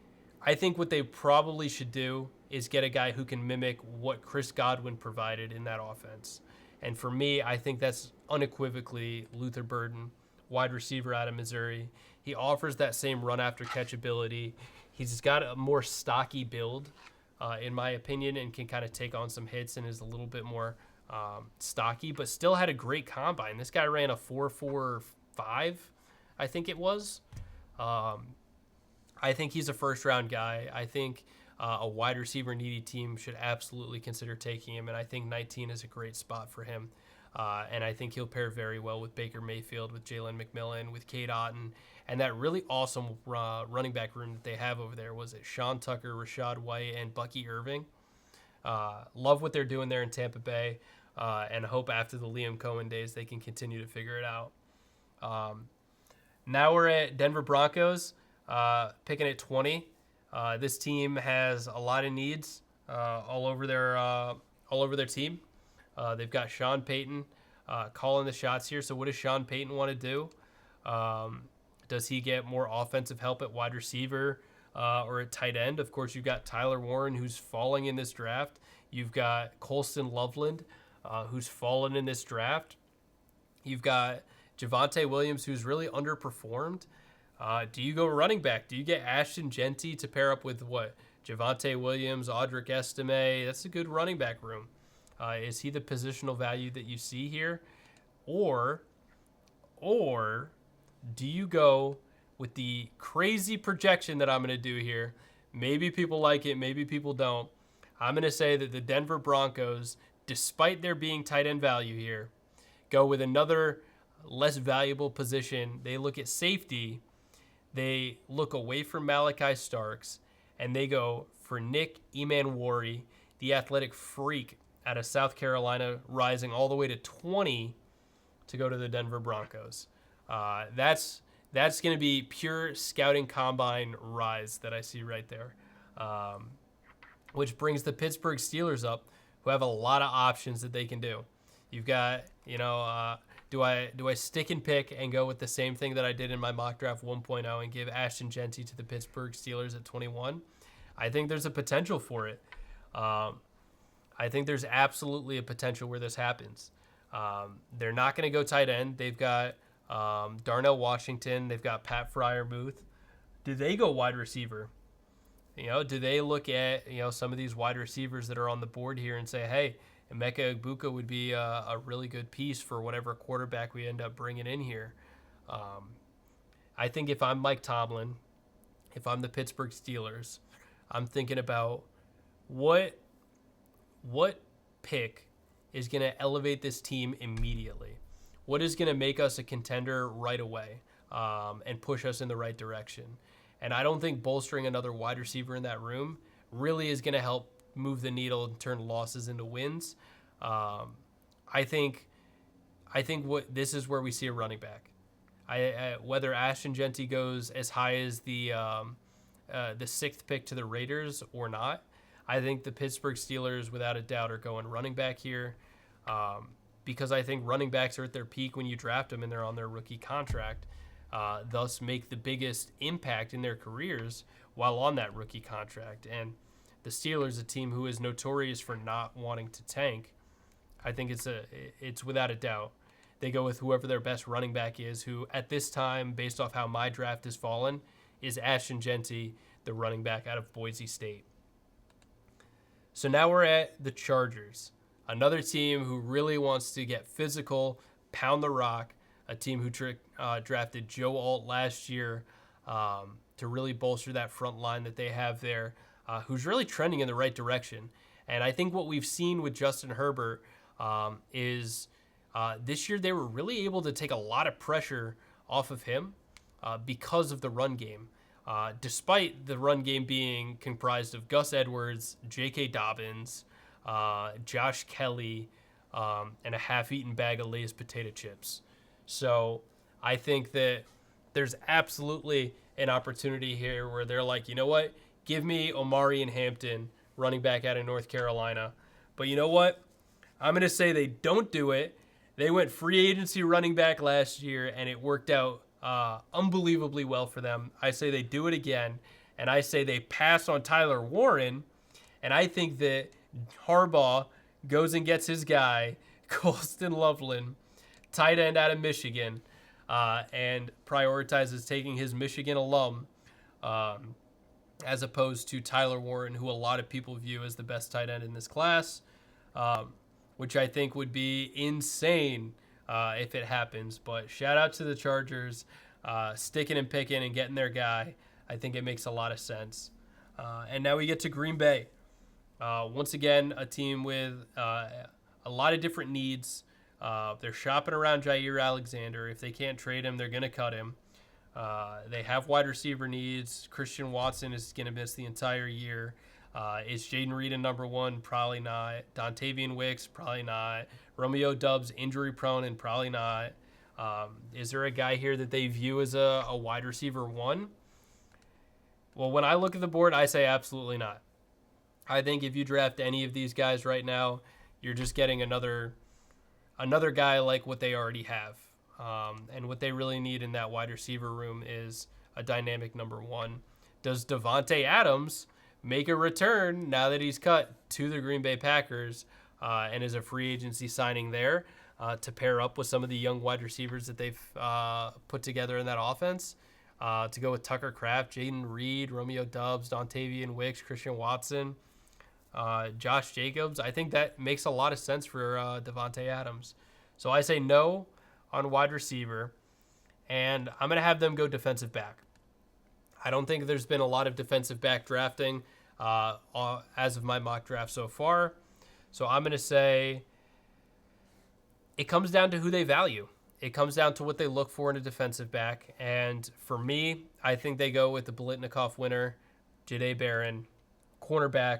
what they probably should do is get a guy who can mimic what Chris Godwin provided in that offense. And for me, I think that's unequivocally Luther Burden, wide receiver out of Missouri. He offers that same run after catch ability. He's got a more stocky build, in my opinion, and can kind of take on some hits and is a little bit more stocky, but still had a great combine. This guy ran a 4.45, I think it was. I think he's a first-round guy. I think a wide receiver needy team should absolutely consider taking him, and I think 19 is a great spot for him. And I think he'll pair very well with Baker Mayfield, with Jalen McMillan, with Cade Otton, and that really awesome running back room that they have over there. Was it Sean Tucker, Rashad White, and Bucky Irving? Love what they're doing there in Tampa Bay, and hope after the Liam Cohen days they can continue to figure it out. Now we're at Denver Broncos, picking at 20. This team has a lot of needs all over their team. They've got Sean Payton calling the shots here. So what does Sean Payton want to do? Does he get more offensive help at wide receiver or at tight end? Of course, you've got Tyler Warren, who's falling in this draft. You've got Colston Loveland, who's fallen in this draft. You've got Javonte Williams, who's really underperformed. Do you go running back? Do you get Ashton Genty to pair up with what? Javonte Williams, Audric Estime? That's a good running back room. Is he the positional value that you see here? Or do you go with the crazy projection that I'm going to do here? Maybe people like it, maybe people don't. I'm going to say that the Denver Broncos, despite there being tight end value here, go with another less valuable position. They look at safety. They look away from Malachi Starks, and they go for Nick Emanwari, the athletic freak out of South Carolina, rising all the way to 20 to go to the Denver Broncos. That's going to be pure scouting combine rise that I see right there, which brings the Pittsburgh Steelers up, who have a lot of options that they can do. You've got, do I stick and pick and go with the same thing that I did in my mock draft 1.0 and give Ashton Genty to the Pittsburgh Steelers at 21? I think there's a potential for it. I think there's absolutely a potential where this happens. They're not going to go tight end. They've got Darnell Washington. They've got Pat Freiermuth. Do they go wide receiver? Do they look at some of these wide receivers that are on the board here and say, hey, Emeka Egbuka would be a really good piece for whatever quarterback we end up bringing in here? I think if I'm Mike Tomlin, if I'm the Pittsburgh Steelers, I'm thinking about what pick is going to elevate this team immediately? What is going to make us a contender right away and push us in the right direction? And I don't think bolstering another wide receiver in that room really is going to help move the needle and turn losses into wins. I think what this is where we see a running back. Whether Ashton Genty goes as high as the sixth pick to the Raiders or not, I think the Pittsburgh Steelers, without a doubt, are going running back here because I think running backs are at their peak when you draft them and they're on their rookie contract, thus make the biggest impact in their careers while on that rookie contract. And the Steelers, a team who is notorious for not wanting to tank, I think it's without a doubt. They go with whoever their best running back is, who at this time, based off how my draft has fallen, is Ashton Genty, the running back out of Boise State. So now we're at the Chargers, another team who really wants to get physical, pound the rock, a team who drafted Joe Alt last year to really bolster that front line that they have there, who's really trending in the right direction. And I think what we've seen with Justin Herbert is this year they were really able to take a lot of pressure off of him because of the run game. Despite the run game being comprised of Gus Edwards, J.K. Dobbins, Josh Kelly, and a half-eaten bag of Lay's potato chips. So I think that there's absolutely an opportunity here where they're like, you know what? Give me Omari and Hampton, running back out of North Carolina. But you know what? I'm going to say they don't do it. They went free agency running back last year, and it worked out unbelievably well for them. I say they do it again, and I say they pass on Tyler Warren, and I think that Harbaugh goes and gets his guy, Colston Loveland, tight end out of Michigan, and prioritizes taking his Michigan alum as opposed to Tyler Warren, who a lot of people view as the best tight end in this class, which I think would be insane if it happens. But shout out to the Chargers, sticking and picking and getting their guy. I think it makes a lot of sense. And now we get to Green Bay. Once again, a team with a lot of different needs. They're shopping around Jair Alexander. If they can't trade him, they're going to cut him. They have wide receiver needs. Christian Watson is going to miss the entire year. Is Jaden Reed a number one? Probably not. Dontavian Wicks? Probably not. Romeo Doubs injury prone and probably not. Is there a guy here that they view as a wide receiver one? Well, when I look at the board, I say absolutely not. I think if you draft any of these guys right now, you're just getting another guy like what they already have. And what they really need in that wide receiver room is a dynamic number one. Does Davante Adams make a return now that he's cut to the Green Bay Packers and is a free agency signing there to pair up with some of the young wide receivers that they've put together in that offense? To go with Tucker Kraft, Jaden Reed, Romeo Doubs, Dontavian Wicks, Christian Watson, Josh Jacobs. I think that makes a lot of sense for Davante Adams. So I say no on wide receiver, and I'm going to have them go defensive back. I don't think there's been a lot of defensive back drafting as of my mock draft so far. So I'm going to say it comes down to who they value. It comes down to what they look for in a defensive back. And for me, I think they go with the Biletnikoff winner, Jahdae Barron, cornerback,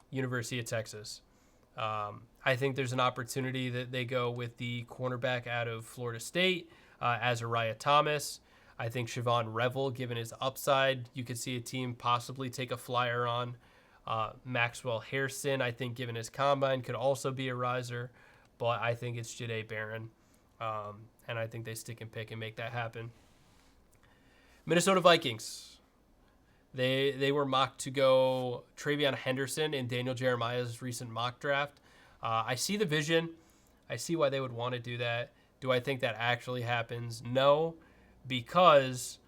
University of Texas. I think there's an opportunity that they go with the cornerback out of Florida State, Azariah Thomas. I think Siobhan Revel, given his upside, you could see a team possibly take a flyer on. Maxwell Hairston, I think, given his combine, could also be a riser. But I think it's Jahdae Barron. And I think they stick and pick and make that happen. Minnesota Vikings. They were mocked to go Travion Henderson in Daniel Jeremiah's recent mock draft. I see the vision. I see why they would want to do that. Do I think that actually happens? No, because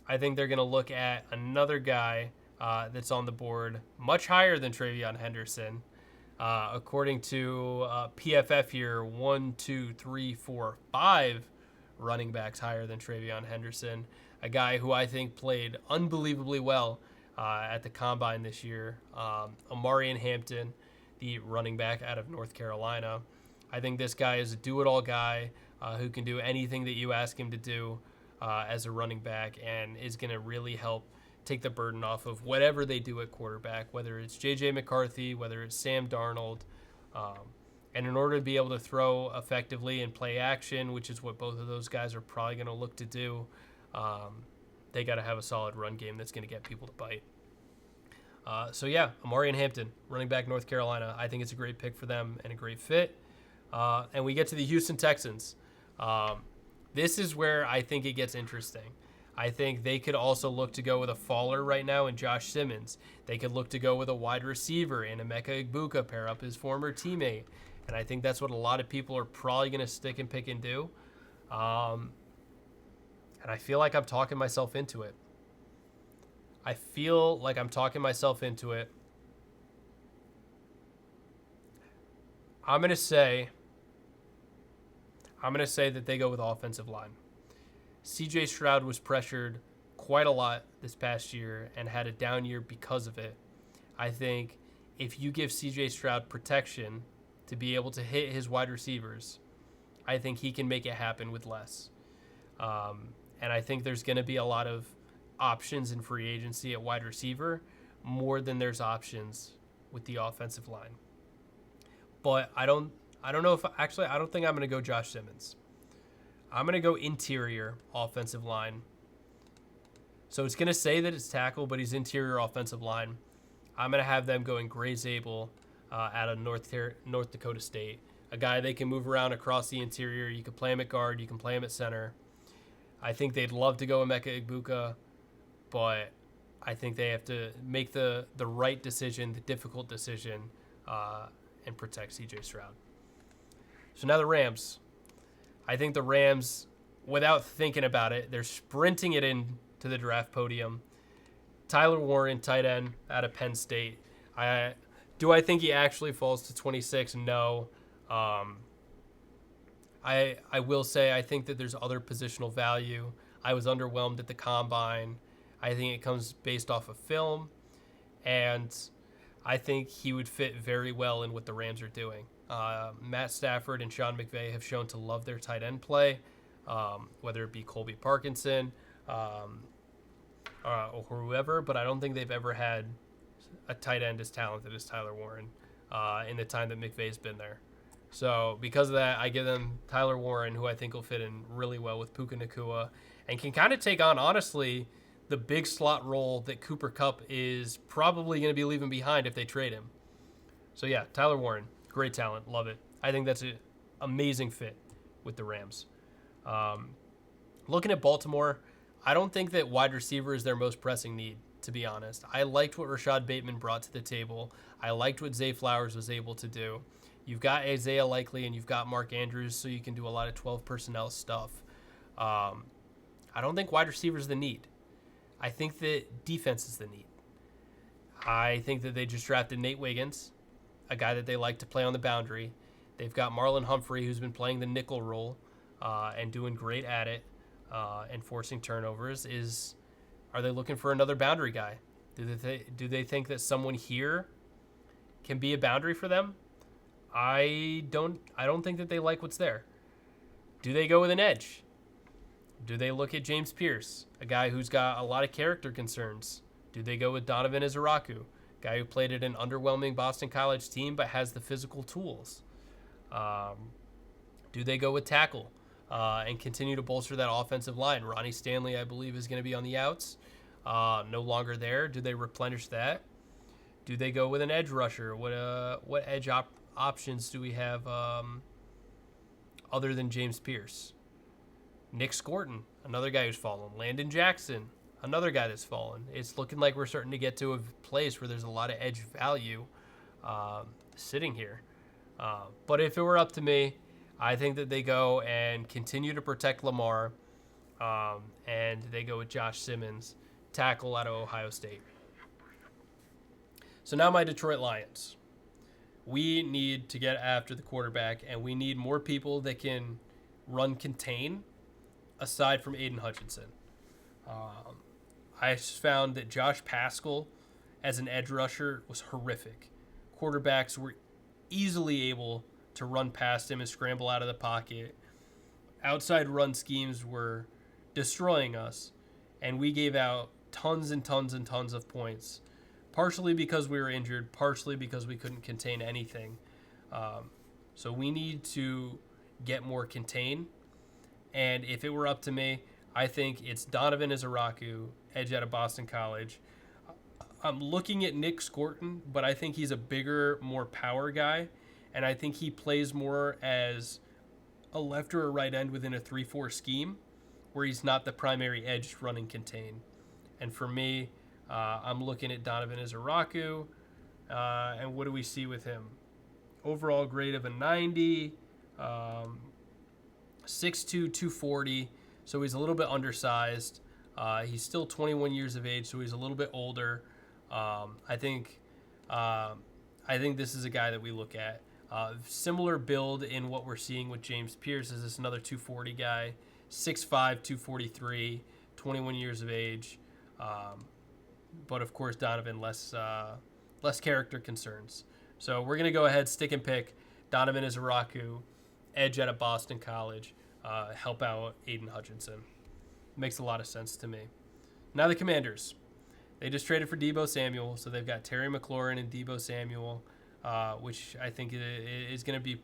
I think they're going to look at another guy that's on the board much higher than Travion Henderson. According to PFF here, 1, 2, 3, 4, 5 running backs higher than Travion Henderson. A guy who I think played unbelievably well at the Combine this year. Omari Hampton, the running back out of North Carolina. I think this guy is a do-it-all guy who can do anything that you ask him to do as a running back and is going to really help take the burden off of whatever they do at quarterback, whether it's J.J. McCarthy, whether it's Sam Darnold. And in order to be able to throw effectively and play action, which is what both of those guys are probably going to look to do, they got to have a solid run game that's going to get people to bite. So yeah, Omari Hampton, running back North Carolina. I think it's a great pick for them and a great fit. And we get to the Houston Texans. This is where I think it gets interesting. I think they could also look to go with a faller right now in Josh Simmons. They could look to go with a wide receiver in Emeka Egbuka, pair up his former teammate. And I think that's what a lot of people are probably going to stick and pick and do. Um, and I feel like I'm talking myself into it. I feel like I'm talking myself into it. I'm going to say that they go with offensive line. CJ Stroud was pressured quite a lot this past year and had a down year because of it. I think if you give CJ Stroud protection to be able to hit his wide receivers, I think he can make it happen with less. And I think there's going to be a lot of options in free agency at wide receiver, more than there's options with the offensive line. But I don't know if actually I don't think I'm going to go Josh Simmons. I'm going to go interior offensive line. So it's going to say that it's tackle, but he's interior offensive line. I'm going to have them going Gray Zabel out of North Dakota State. A guy they can move around across the interior. You can play him at guard. You can play him at center. I think they'd love to go Emeka Egbuka, but I think they have to make the right decision, the difficult decision, and protect C.J. Stroud. So now the Rams. I think the Rams, without thinking about it, they're sprinting it in to the draft podium. Tyler Warren, tight end out of Penn State. Do I think he actually falls to 26? No. I will say I think that there's other positional value. I was underwhelmed at the combine. I think it comes based off of film, and I think he would fit very well in what the Rams are doing. Matt Stafford and Sean McVay have shown to love their tight end play, whether it be Colby Parkinson or whoever, but I don't think they've ever had a tight end as talented as Tyler Warren in the time that McVay's been there. So because of that, I give them Tyler Warren, who I think will fit in really well with Puka Nacua and can kind of take on, honestly, the big slot role that Cooper Kupp is probably going to be leaving behind if they trade him. So yeah, Tyler Warren, great talent, love it. I think that's an amazing fit with the Rams. Looking at Baltimore, I don't think that wide receiver is their most pressing need, to be honest. I liked what Rashad Bateman brought to the table. I liked what Zay Flowers was able to do. You've got Isaiah Likely and you've got Mark Andrews, so you can do a lot of 12 personnel stuff. I don't think wide receiver is the need. I think that defense is the need. I think that they just drafted Nate Wiggins, a guy that they like to play on the boundary. They've got Marlon Humphrey, who's been playing the nickel role and doing great at it and forcing turnovers. Are they looking for another boundary guy? Do they think that someone here can be a boundary for them? I don't think that they like what's there. Do they go with an edge? Do they look at James Pierce, a guy who's got a lot of character concerns? Do they go with Donovan Izaraku, guy who played at an underwhelming Boston College team but has the physical tools? Do they go with tackle and continue to bolster that offensive line? Ronnie Stanley, I believe, is going to be on the outs. No longer there. Do they replenish that? Do they go with an edge rusher? What edge options do we have other than James Pierce? Nick Scorton, another guy who's fallen. Landon Jackson, another guy that's fallen. It's looking like we're starting to get to a place where there's a lot of edge value sitting here. But if it were up to me, I think that they go and continue to protect Lamar, and they go with Josh Simmons, tackle out of Ohio State. So now my Detroit Lions. We need to get after the quarterback, and we need more people that can run contain aside from Aiden Hutchinson. I found that Josh Paschal as an edge rusher was horrific. Quarterbacks were easily able to run past him and scramble out of the pocket. Outside run schemes were destroying us, and we gave out tons and tons and tons of points, partially because we were injured, partially because we couldn't contain anything. So we need to get more contain. And if it were up to me, I think it's Donovan Izaraku, edge out of Boston College. I'm looking at Nick Scorton, but I think he's a bigger, more power guy. And I think he plays more as a left or a right end within a 3-4 scheme where he's not the primary edge running contain. And for me, I'm looking at Donovan Izaraku. And what do we see with him? overall grade of a 90, um, 6'2", 240, so he's a little bit undersized. He's still 21 years of age, so he's a little bit older. I think this is a guy that we look at. Similar build in what we're seeing with James Pierce. Is this another 240 guy? 6'5", 243, 21 years of age. But of course, Donovan less character concerns. So we're gonna go ahead, stick and pick Donovan Izaraku, edge out of Boston College, help out Aiden Hutchinson. Makes a lot of sense to me. Now the Commanders. They just traded for Deebo Samuel, so they've got Terry McLaurin and Deebo Samuel, which I think is going to be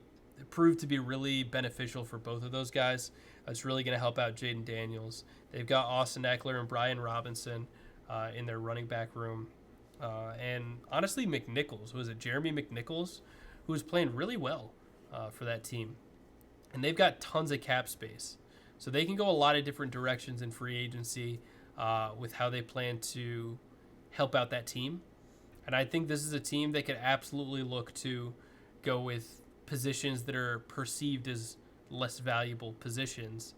proved to be really beneficial for both of those guys. It's really going to help out Jaden Daniels. They've got Austin Eckler and Brian Robinson in their running back room. And honestly, McNichols, was it Jeremy McNichols, who was playing really well for that team. And they've got tons of cap space. So they can go a lot of different directions in free agency with how they plan to help out that team. And I think this is a team that could absolutely look to go with positions that are perceived as less valuable positions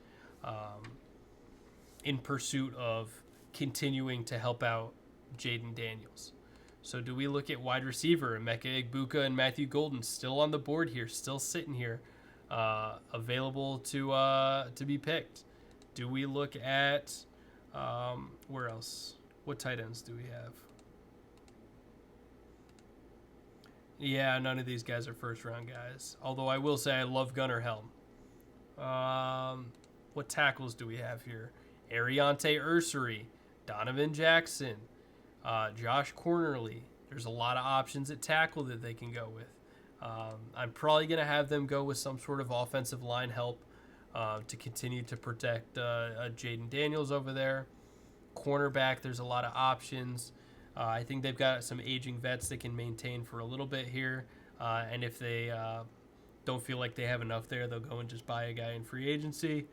in pursuit of continuing to help out Jaden Daniels. So do we look at wide receiver? Emeka Egbuka and Matthew Golden still on the board here, still sitting here, available to be picked. Do we look at where else? What tight ends do we have? Yeah, none of these guys are first round guys. Although I will say I love Gunnar Helm. What tackles do we have here? Ariante Ursary, Donovan Jackson, Josh Cornerly. There's a lot of options at tackle that they can go with. I'm probably going to have them go with some sort of offensive line help to continue to protect Jaden Daniels over there. Cornerback, there's a lot of options. I think they've got some aging vets that can maintain for a little bit here. And if they don't feel like they have enough there, they'll go and just buy a guy in free agency.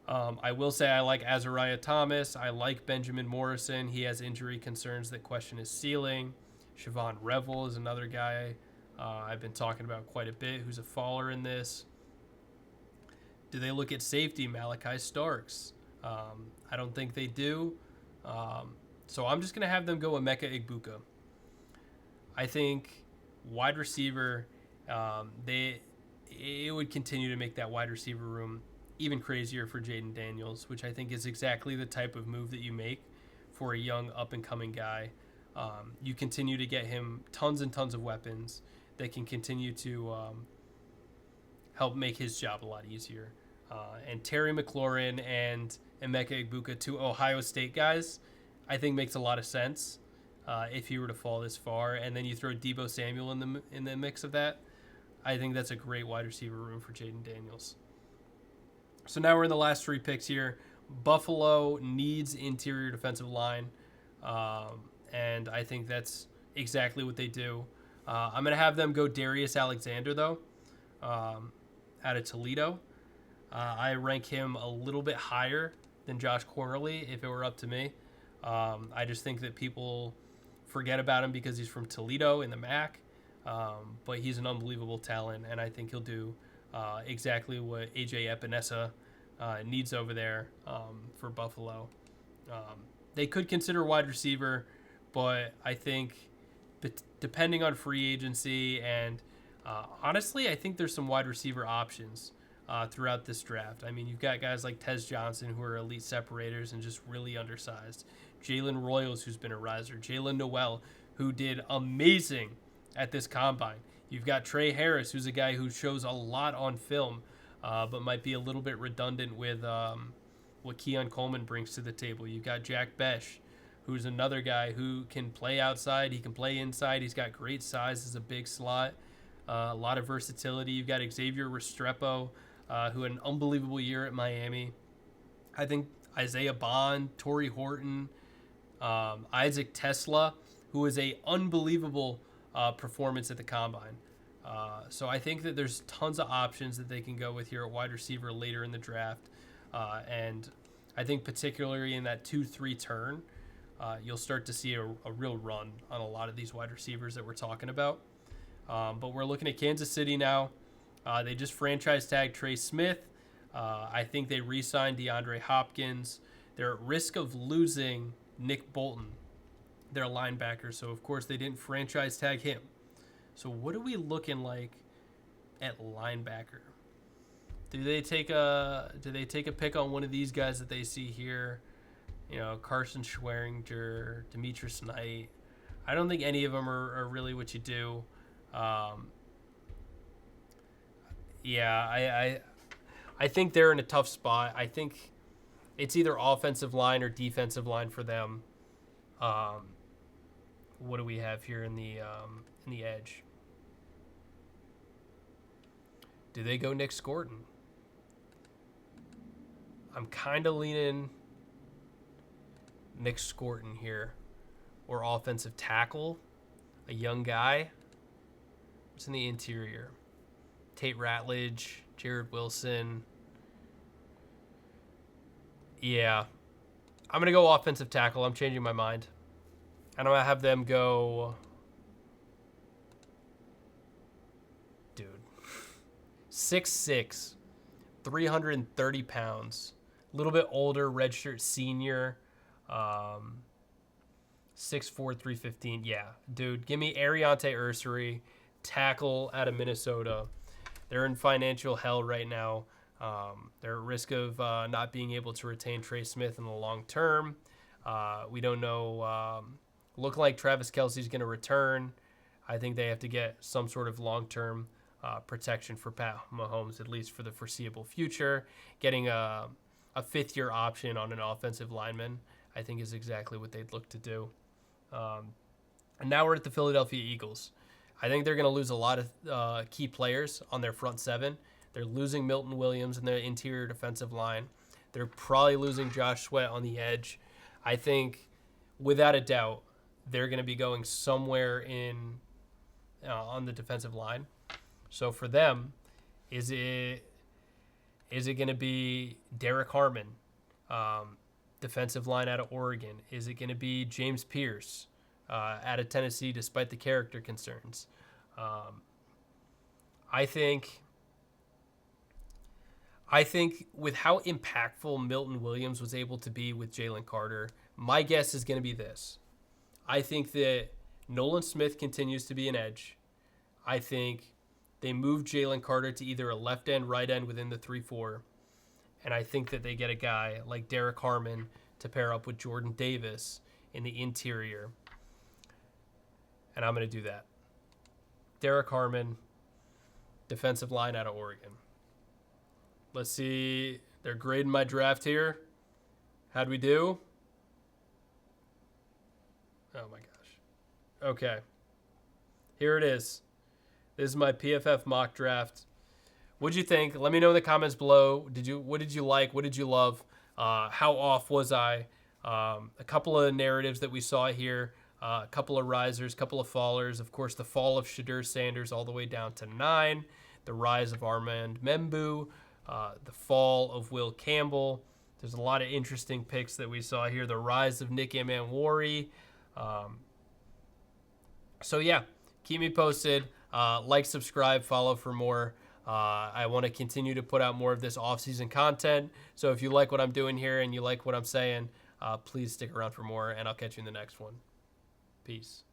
I will say I like Azariah Thomas. I like Benjamin Morrison. He has injury concerns that question his ceiling. Siobhan Revel is another guy I've been talking about quite a bit who's a faller in this. Do they look at safety? Malachi Starks. I don't think they do. So I'm just going to have them go Emeka Egbuka. I think wide receiver, it would continue to make that wide receiver room even crazier for Jaden Daniels, which I think is exactly the type of move that you make for a young up-and-coming guy. You continue to get him tons and tons of weapons that can continue to help make his job a lot easier. And Terry McLaurin and Emeka Egbuka, two Ohio State guys, I think makes a lot of sense if he were to fall this far. And then you throw Deebo Samuel in the mix of that. I think that's a great wide receiver room for Jaden Daniels. So now we're in the last three picks here. Buffalo needs interior defensive line, and I think that's exactly what they do. I'm going to have them go Darius Alexander, though, out of Toledo. I rank him a little bit higher than Josh Cornerly if it were up to me. I just think that people forget about him because he's from Toledo in the MAC, but he's an unbelievable talent, and I think he'll do exactly what A.J. Epinesa needs over there for Buffalo. They could consider wide receiver, but I think depending on free agency and honestly, I think there's some wide receiver options throughout this draft. I mean, you've got guys like Tez Johnson who are elite separators and just really undersized. Jalen Royals, who's been a riser. Jalen Noel, who did amazing at this combine. You've got Trey Harris, who's a guy who shows a lot on film, but might be a little bit redundant with what Keon Coleman brings to the table. You've got Jack Besh, who's another guy who can play outside. He can play inside. He's got great size as a big slot, a lot of versatility. You've got Xavier Restrepo, who had an unbelievable year at Miami. I think Isaiah Bond, Torrey Horton, Isaac Tesla, who is a unbelievable performance at the combine. So I think that there's tons of options that they can go with here at wide receiver later in the draft. And I think particularly in that 2-3 turn, you'll start to see a real run on a lot of these wide receivers that we're talking about. But we're looking at Kansas City now. They just franchise tagged Trey Smith. I think they re-signed DeAndre Hopkins. They're at risk of losing Nick Bolton, their linebacker. So of course they didn't franchise tag him. So what are we looking like at linebacker? Do they take a pick on one of these guys that they see here? You know, Carson Schweringer, Demetrius Knight. I don't think any of them are really what you do. Yeah, I think they're in a tough spot. I think it's either offensive line or defensive line for them. What do we have here in the edge? Do they go Nick Scorton? I'm kind of leaning Nick Scorton here, or offensive tackle, a young guy. What's in the interior? Tate Ratledge, Jared Wilson. Yeah. I'm going to go offensive tackle. I'm changing my mind. And I'm going to have them go... Dude. 6'6", 330 pounds. A little bit older, redshirt senior. 6'4", 315. Yeah, dude. Give me Ariante Ursary, tackle out of Minnesota. They're in financial hell right now. They're at risk of not being able to retain Trey Smith in the long term. We don't know. Look like Travis Kelce's going to return. I think they have to get some sort of long-term protection for Pat Mahomes, at least for the foreseeable future. Getting a fifth-year option on an offensive lineman, I think, is exactly what they'd look to do. And now we're at the Philadelphia Eagles. I think they're going to lose a lot of key players on their front seven. They're losing Milton Williams in their interior defensive line. They're probably losing Josh Sweat on the edge. I think, without a doubt, they're going to be going somewhere in on the defensive line. So for them, is it going to be Derek Harmon, defensive line out of Oregon? Is it going to be James Pierce out of Tennessee, despite the character concerns? I think with how impactful Milton Williams was able to be with Jalen Carter, my guess is going to be this. I think that Nolan Smith continues to be an edge. I think they move Jalen Carter to either a left end, right end within the 3-4. And I think that they get a guy like Derek Harmon to pair up with Jordan Davis in the interior. And I'm going to do that. Derek Harmon, defensive line out of Oregon. Let's see. They're grading my draft here. How'd we do? Oh my gosh. Okay. Here it is. This is my PFF mock draft. What'd you think? Let me know in the comments below. What did you like? What did you love? How off was I? A couple of narratives that we saw here. A couple of risers, a couple of fallers. Of course, the fall of Shadur Sanders all the way down to 9. The rise of Armand Membu. The fall of Will Campbell. There's a lot of interesting picks that we saw here. The rise of Nick Emanwari. So yeah, keep me posted. Like, subscribe, follow for more. I want to continue to put out more of this off-season content. So if you like what I'm doing here and you like what I'm saying, please stick around for more, and I'll catch you in the next one. Peace.